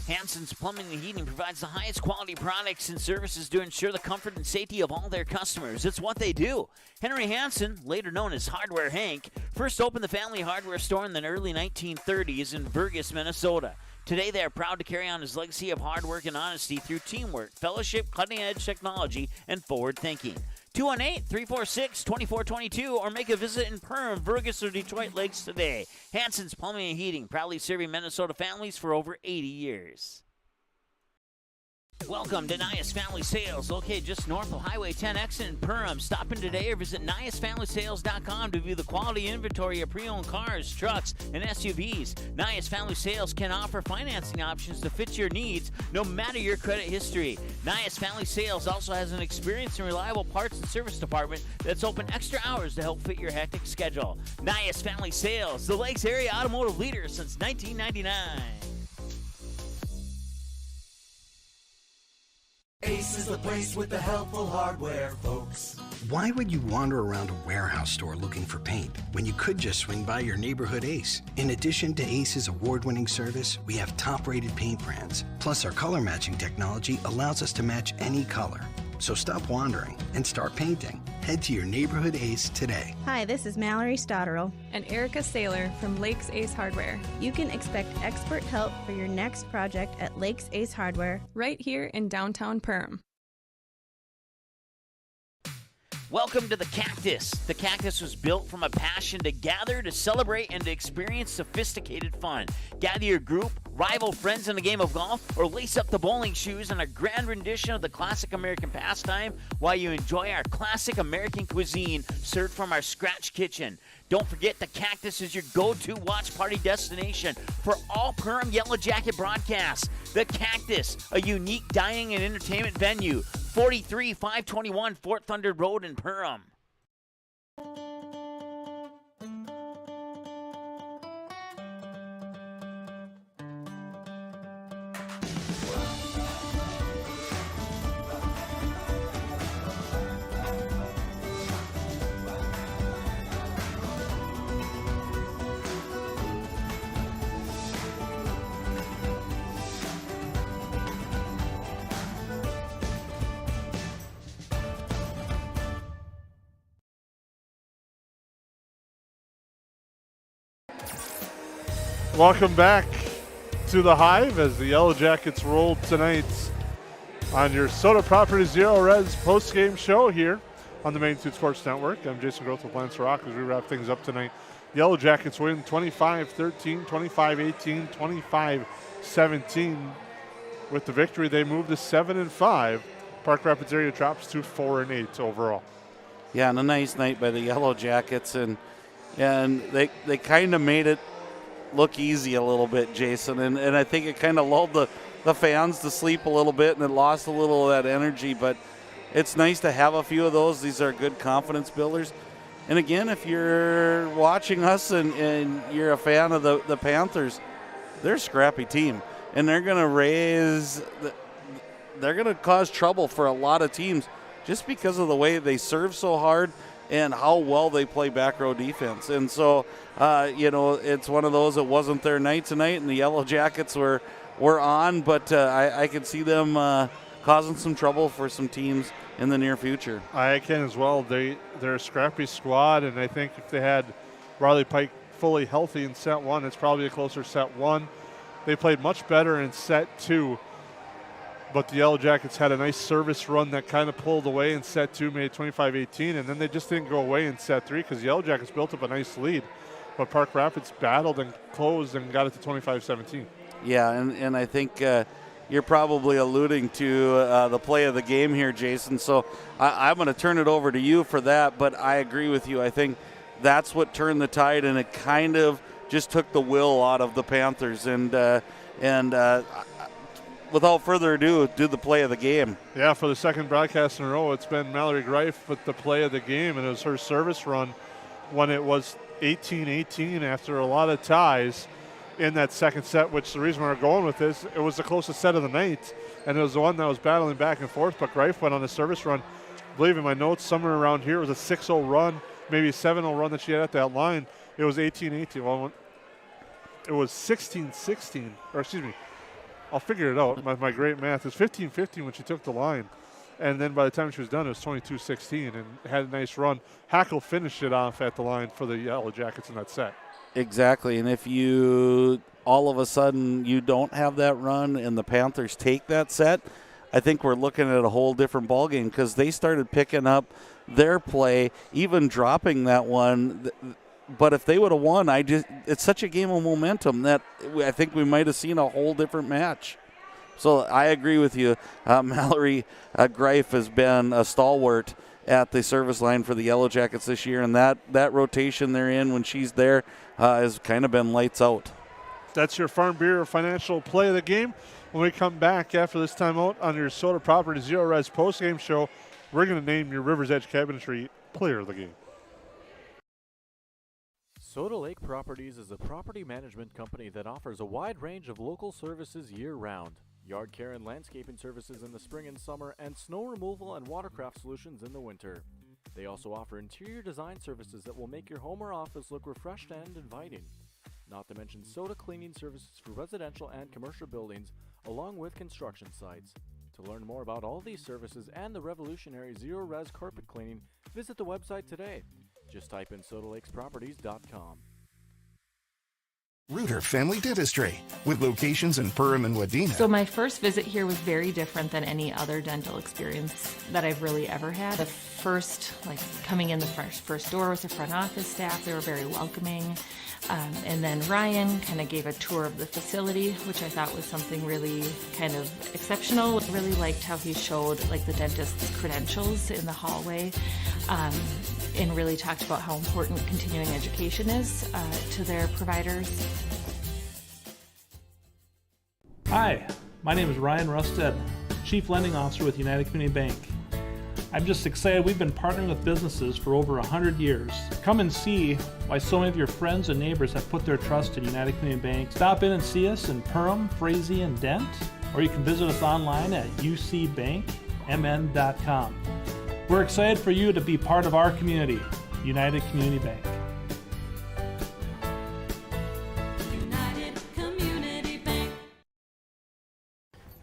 Hansen's Plumbing and Heating provides the highest quality products and services to ensure the comfort and safety of all their customers. It's what they do. Henry Hansen, later known as Hardware Hank, first opened the family hardware store in the early 1930s in Burgess, Minnesota. Today, they are proud to carry on his legacy of hard work and honesty through teamwork, fellowship, cutting-edge technology, and forward thinking. 218-346-2422 or make a visit in Perham, Burgess, or Detroit Lakes today. Hansen's Plumbing and Heating, proudly serving Minnesota families for over 80 years. Welcome to Nias Family Sales, located just north of Highway 10 exit in Perham. Stop in today or visit NiasFamilySales.com to view the quality inventory of pre-owned cars, trucks, and SUVs. Nias Family Sales can offer financing options to fit your needs, no matter your credit history. Nias Family Sales also has an experienced and reliable parts and service department that's open extra hours to help fit your hectic schedule. Nias Family Sales, the Lakes area automotive leader since 1999. Ace is the place with the helpful hardware, folks. Why would you wander around a warehouse store looking for paint when you could just swing by your neighborhood Ace? In addition to Ace's award-winning service, we have top-rated paint brands. Plus, our color matching technology allows us to match any color. So stop wandering and start painting. Head to your neighborhood Ace today. Hi, this is Mallory Stotterell and Erica Saylor from Lakes Ace Hardware. You can expect expert help for your next project at Lakes Ace Hardware, right here in downtown Perham. Welcome to the Cactus. The Cactus was built from a passion to gather, to celebrate, and to experience sophisticated fun. Gather your group, rival friends in a game of golf, or lace up the bowling shoes in a grand rendition of the classic American pastime while you enjoy our classic American cuisine served from our scratch kitchen. Don't forget, the Cactus is your go-to watch party destination for all Perham Yellow Jacket broadcasts. The Cactus, a unique dining and entertainment venue, 43521 Fort Thunder Road in Perham. Welcome back to the Hive as the Yellow Jackets rolled tonight on your Soda Property Zero Res post-game show here on the Magnitude Sports Network. I'm Jason Groth with Lance Rock as we wrap things up tonight. Yellow Jackets win 25-13, 25-18, 25-17. With the victory, they move to 7-5. Park Rapids area drops to 4-8 overall. Yeah, and a nice night by the Yellow Jackets, and they kind of made it look easy a little bit, Jason, and I think it kind of lulled the fans to sleep a little bit, and it lost a little of that energy, but it's nice to have a few of those. These are good confidence builders. And again, if you're watching us and you're a fan of the Panthers, they're a scrappy team, and they're going to cause trouble for a lot of teams just because of the way they serve so hard and how well they play back row defense. And so, it's one of those, it wasn't their night tonight, and the Yellow Jackets were on, but I could see them causing some trouble for some teams in the near future. I can as well. They're a scrappy squad, and I think if they had Riley Pike fully healthy in set one, it's probably a closer set one. They played much better in set two, but the Yellow Jackets had a nice service run that kind of pulled away in set two, made it 25-18, and then they just didn't go away in set three because the Yellow Jackets built up a nice lead. But Park Rapids battled and closed and got it to 25-17. Yeah, and I think you're probably alluding to the play of the game here, Jason. So I'm going to turn it over to you for that, but I agree with you. I think that's what turned the tide, and it kind of just took the will out of the Panthers. And without further ado, do the play of the game. Yeah, for the second broadcast in a row, it's been Mallory Greif with the play of the game, and it was her service run when it was 18-18 after a lot of ties in that second set, which the reason we're going with this, it was the closest set of the night, and it was the one that was battling back and forth, but Greif went on a service run. I believe in my notes somewhere around here was a 6-0 run, maybe a 7-0 run that she had at that line. It was 18-18. Well, it was 16-16, or excuse me, I'll figure it out. My great math is 15-15 when she took the line. And then by the time she was done, it was 22-16 and had a nice run. Hackle finished it off at the line for the Yellow Jackets in that set. Exactly. And if you all of a sudden you don't have that run and the Panthers take that set, I think we're looking at a whole different ballgame because they started picking up their play, even dropping that one. But if they would have won, it's such a game of momentum that I think we might have seen a whole different match. So I agree with you. Mallory Greif has been a stalwart at the service line for the Yellow Jackets this year, and that rotation they're in when she's there has kind of been lights out. That's your Farm Bureau financial play of the game. When we come back after this timeout on your Soda Property Zero Res postgame show, we're going to name your Rivers Edge Cabinetry player of the game. Soda Lake Properties is a property management company that offers a wide range of local services year-round. Yard care and landscaping services in the spring and summer, and snow removal and watercraft solutions in the winter. They also offer interior design services that will make your home or office look refreshed and inviting. Not to mention soda cleaning services for residential and commercial buildings, along with construction sites. To learn more about all these services and the revolutionary zero-res carpet cleaning, visit the website today. Just type in SodaLakesProperties.com. Reuter Family Dentistry, with locations in Perham and Wadena. So my first visit here was very different than any other dental experience that I've really ever had. The first, coming in the first door was the front office staff. They were very welcoming. And then Ryan kind of gave a tour of the facility, which I thought was something really kind of exceptional. Really liked how he showed the dentist's credentials in the hallway, and really talked about how important continuing education is to their providers. Hi, my name is Ryan Rusted, Chief Lending Officer with United Community Bank. I'm just excited. We've been partnering with businesses for over 100 years. Come and see why so many of your friends and neighbors have put their trust in United Community Bank. Stop in and see us in Perham, Frazee, and Dent, or you can visit us online at ucbankmn.com. We're excited for you to be part of our community, United Community Bank.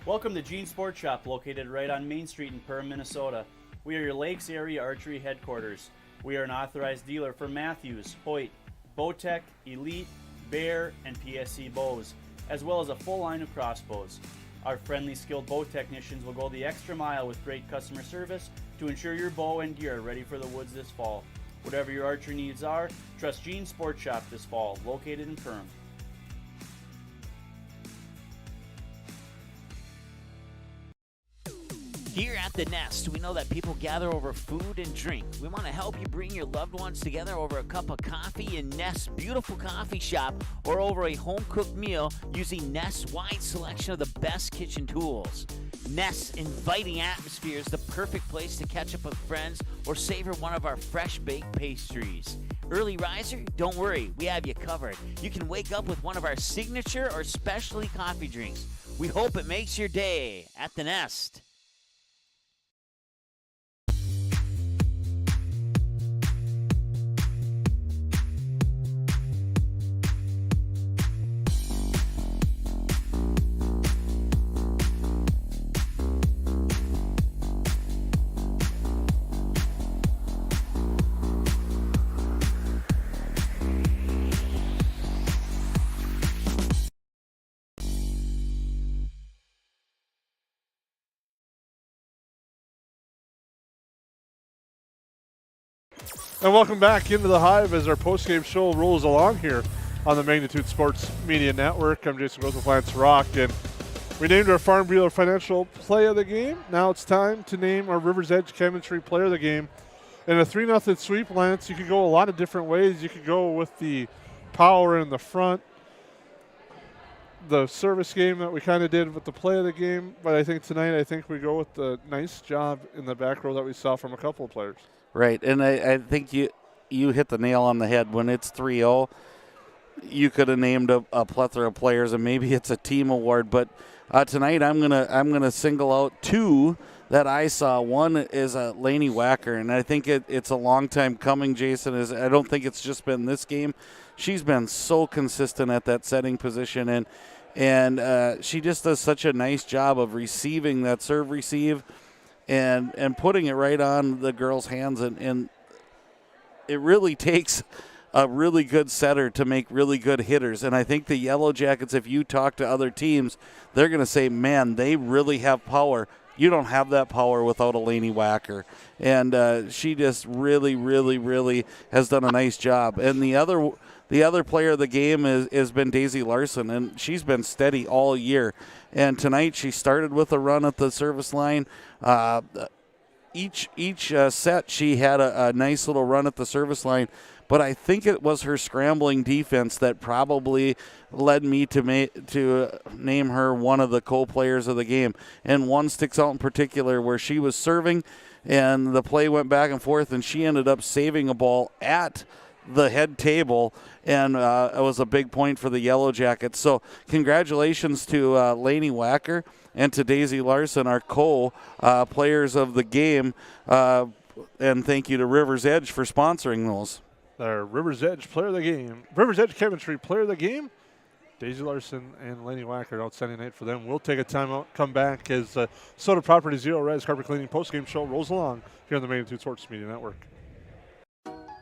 Welcome to Gene Sports Shop, located right on Main Street in Perham, Minnesota. We are your Lakes Area Archery headquarters. We are an authorized dealer for Matthews, Hoyt, Bowtech, Elite, Bear, and PSC bows, as well as a full line of crossbows. Our friendly, skilled bow technicians will go the extra mile with great customer service to ensure your bow and gear are ready for the woods this fall. Whatever your archery needs are, trust Gene Sports Shop this fall, located in Perham. Here at The Nest, we know that people gather over food and drink. We want to help you bring your loved ones together over a cup of coffee in Nest's beautiful coffee shop or over a home-cooked meal using Nest's wide selection of the best kitchen tools. Nest's inviting atmosphere is the perfect place to catch up with friends or savor one of our fresh-baked pastries. Early riser? Don't worry, we have you covered. You can wake up with one of our signature or specialty coffee drinks. We hope it makes your day at The Nest. And welcome back into the Hive as our postgame show rolls along here on the Magnitude Sports Media Network. I'm Jason Groth with Lance Rock, and we named our Farm Bureau Financial Play of the Game. Now it's time to name our Rivers Edge Chemistry Player of the Game. In a 3-0 sweep, Lance, you could go a lot of different ways. You could go with the power in the front, the service game that we kind of did with the play of the game, but I think tonight we go with the nice job in the back row that we saw from a couple of players. Right, and I think you hit the nail on the head. When it's 3-0, you could have named a plethora of players, and maybe it's a team award. But tonight, I'm gonna single out two that I saw. One is Lainey Wacker, and I think it's a long time coming. Jason, I don't think it's just been this game. She's been so consistent at that setting position, and she just does such a nice job of receiving that serve receive. And putting it right on the girls' hands, and it really takes a really good setter to make really good hitters. And I think the Yellow Jackets, if you talk to other teams, they're going to say, man, they really have power. You don't have that power without a Lainey Wacker. And she just really, really, really has done a nice job. And the other player of the game has been Daisy Larson, and she's been steady all year. And tonight she started with a run at the service line. Each set she had a nice little run at the service line, but I think it was her scrambling defense that probably led me to name her one of the co-players of the game. And one sticks out in particular where she was serving, and the play went back and forth, and she ended up saving a ball at the head table, and it was a big point for the Yellow Jackets. So congratulations to Lainey Wacker and to Daisy Larson, our co-players of the game, and thank you to Rivers Edge for sponsoring those. Our Rivers Edge Player of the Game, Rivers Edge Chemistry Player of the Game, Daisy Larson and Lenny Wacker, outstanding night for them. We'll take a timeout, come back as Soda Property Zero Res Carpet Cleaning Postgame Show rolls along here on the Magnitude Sports Media Network.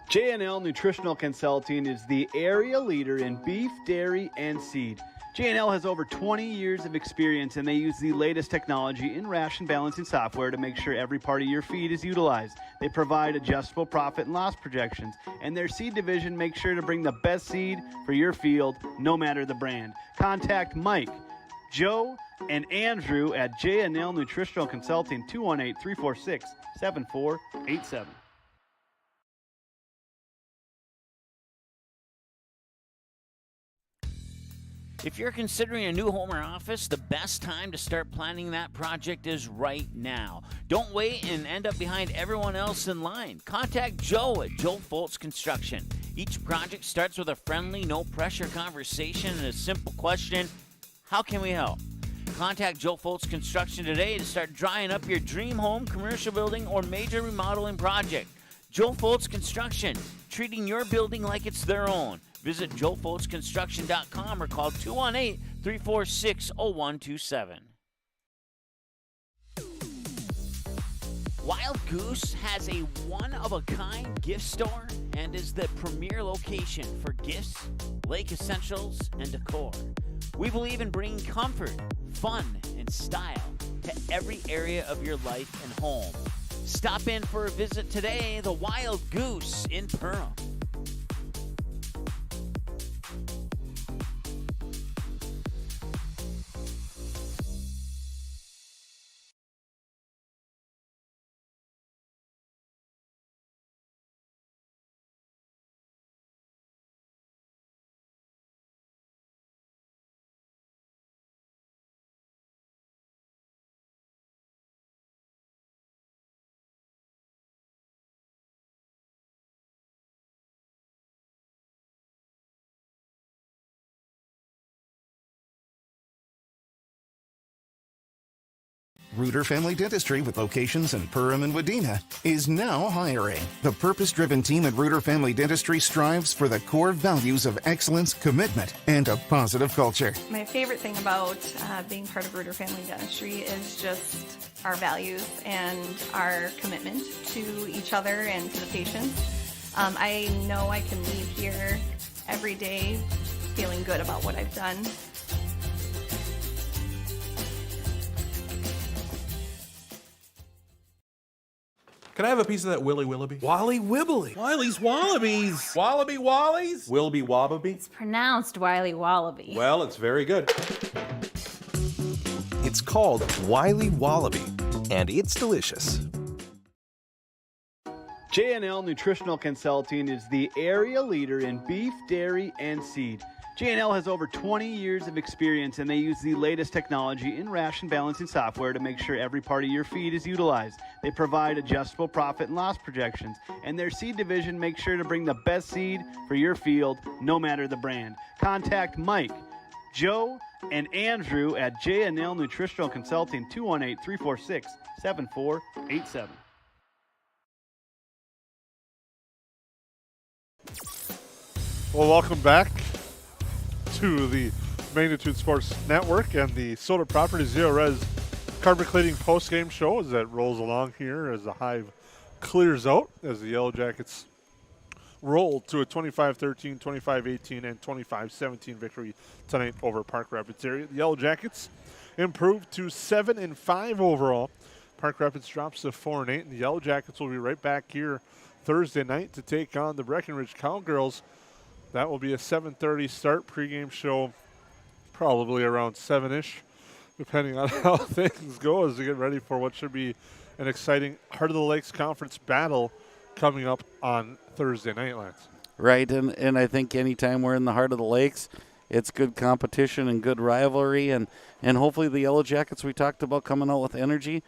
J&L Nutritional Consulting is the area leader in beef, dairy, and seed. J&L has over 20 years of experience, and they use the latest technology in ration balancing software to make sure every part of your feed is utilized. They provide adjustable profit and loss projections, and their seed division makes sure to bring the best seed for your field, no matter the brand. Contact Mike, Joe, and Andrew at J&L Nutritional Consulting, 218-346-7487. If you're considering a new home or office, the best time to start planning that project is right now. Don't wait and end up behind everyone else in line. Contact Joe at Joe Foltz Construction. Each project starts with a friendly, no-pressure conversation and a simple question: how can we help? Contact Joe Foltz Construction today to start drying up your dream home, commercial building, or major remodeling project. Joe Foltz Construction, treating your building like it's their own. Visit joefoltzconstruction.com or call 218-346-0127. Wild Goose has a one-of-a-kind gift store and is the premier location for gifts, lake essentials, and decor. We believe in bringing comfort, fun, and style to every area of your life and home. Stop in for a visit today, the Wild Goose in Perham. Reuter Family Dentistry, with locations in Perham and Wadena, is now hiring. The purpose-driven team at Reuter Family Dentistry strives for the core values of excellence, commitment, and a positive culture. My favorite thing about being part of Reuter Family Dentistry is just our values and our commitment to each other and to the patients. I know I can leave here every day feeling good about what I've done. Can I have a piece of that Willy Willoughby? Wally Wibbly. Wiley's Wallabies. Wallaby Wallies. Wilby Wallaby. It's pronounced Wiley Wallaby. Well, it's very good. It's called Wiley Wallaby, and it's delicious. J&L Nutritional Consulting is the area leader in beef, dairy, and seed. J&L has over 20 years of experience, and they use the latest technology in ration balancing software to make sure every part of your feed is utilized. They provide adjustable profit and loss projections, and their seed division makes sure to bring the best seed for your field, no matter the brand. Contact Mike, Joe, and Andrew at J&L Nutritional Consulting, 218-346-7487. Well, welcome back to the Magnitude Sports Network and the Soda Property Zero Res Carpet Cleaning Postgame Show as that rolls along here as the Hive clears out as the Yellow Jackets roll to a 25-13, 25-18, and 25-17 victory tonight over Park Rapids area. The Yellow Jackets improved to 7-5 overall. Park Rapids drops to 4-8, and the Yellow Jackets will be right back here Thursday night to take on the Breckenridge Cowgirls. That will be a 7:30 start. Pregame show probably around 7-ish, depending on how things go as we get ready for what should be an exciting Heart of the Lakes Conference battle coming up on Thursday night, Lance. Right, and I think anytime we're in the Heart of the Lakes, it's good competition and good rivalry, and hopefully the Yellow Jackets we talked about coming out with energy.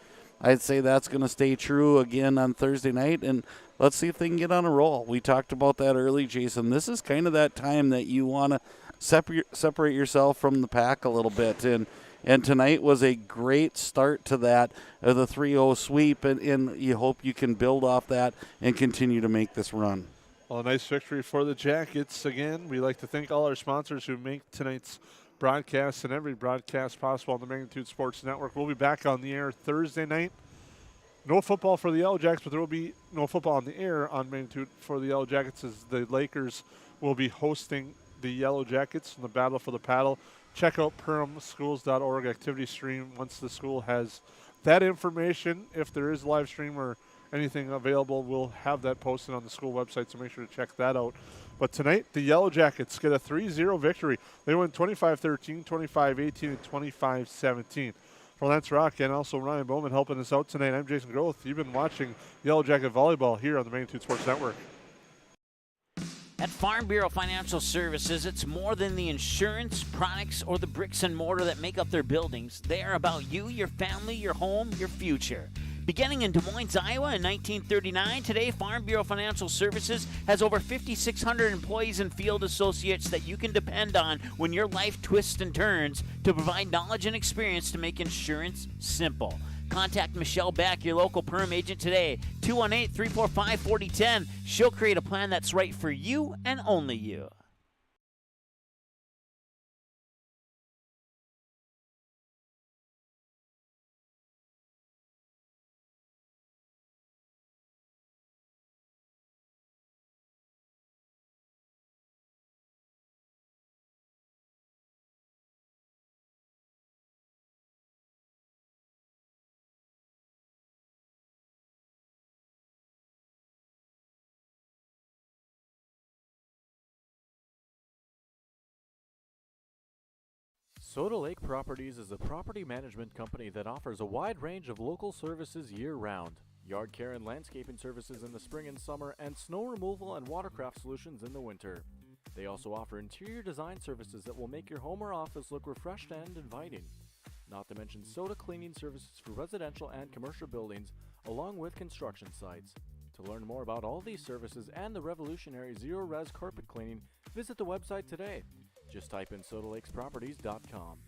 I'd say that's going to stay true again on Thursday night, and let's see if they can get on a roll. We talked about that early, Jason. This is kind of that time that you want to separate yourself from the pack a little bit, and tonight was a great start to that, the 3-0 sweep, and you hope you can build off that and continue to make this run. Well, a nice victory for the Jackets. Again, we like to thank all our sponsors who make tonight's broadcasts and every broadcast possible on the Magnitude Sports Network. We'll be back on the air Thursday night. No football for the Yellow Jackets, but there will be no football on the air on Magnitude for the Yellow Jackets as the Lakers will be hosting the Yellow Jackets in the Battle for the Paddle. Check out perhamschools.org activity stream once the school has that information. If there is a live stream or anything available, we'll have that posted on the school website, so make sure to check that out. But tonight, the Yellow Jackets get a 3-0 victory. They win 25-13, 25-18, and 25-17. For Lance Rock and also Ryan Bowman helping us out tonight, I'm Jason Groth. You've been watching Yellow Jacket Volleyball here on the Magnitude Sports Network. At Farm Bureau Financial Services, it's more than the insurance, products, or the bricks and mortar that make up their buildings. They are about you, your family, your home, your future. Beginning in Des Moines, Iowa in 1939, today Farm Bureau Financial Services has over 5,600 employees and field associates that you can depend on when your life twists and turns to provide knowledge and experience to make insurance simple. Contact Michelle Beck, your local Perham agent today, 218-345-4010. She'll create a plan that's right for you and only you. Soda Lake Properties is a property management company that offers a wide range of local services year-round. Yard care and landscaping services in the spring and summer, and snow removal and watercraft solutions in the winter. They also offer interior design services that will make your home or office look refreshed and inviting. Not to mention soda cleaning services for residential and commercial buildings, along with construction sites. To learn more about all these services and the revolutionary zero-res carpet cleaning, visit the website today. Just type in SodaLakesProperties.com.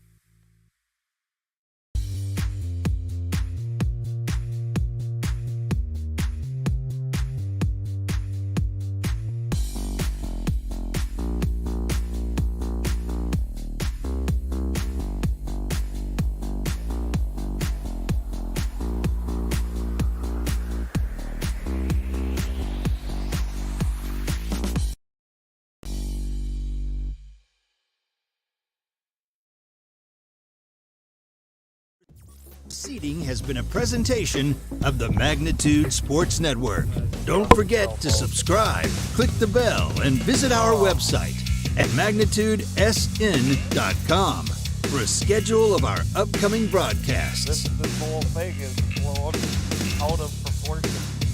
Seating has been a presentation of the Magnitude Sports Network. Don't forget to subscribe, click the bell, and visit our website at magnitudesn.com for a schedule of our upcoming broadcasts. This whole thing is blown out of proportion.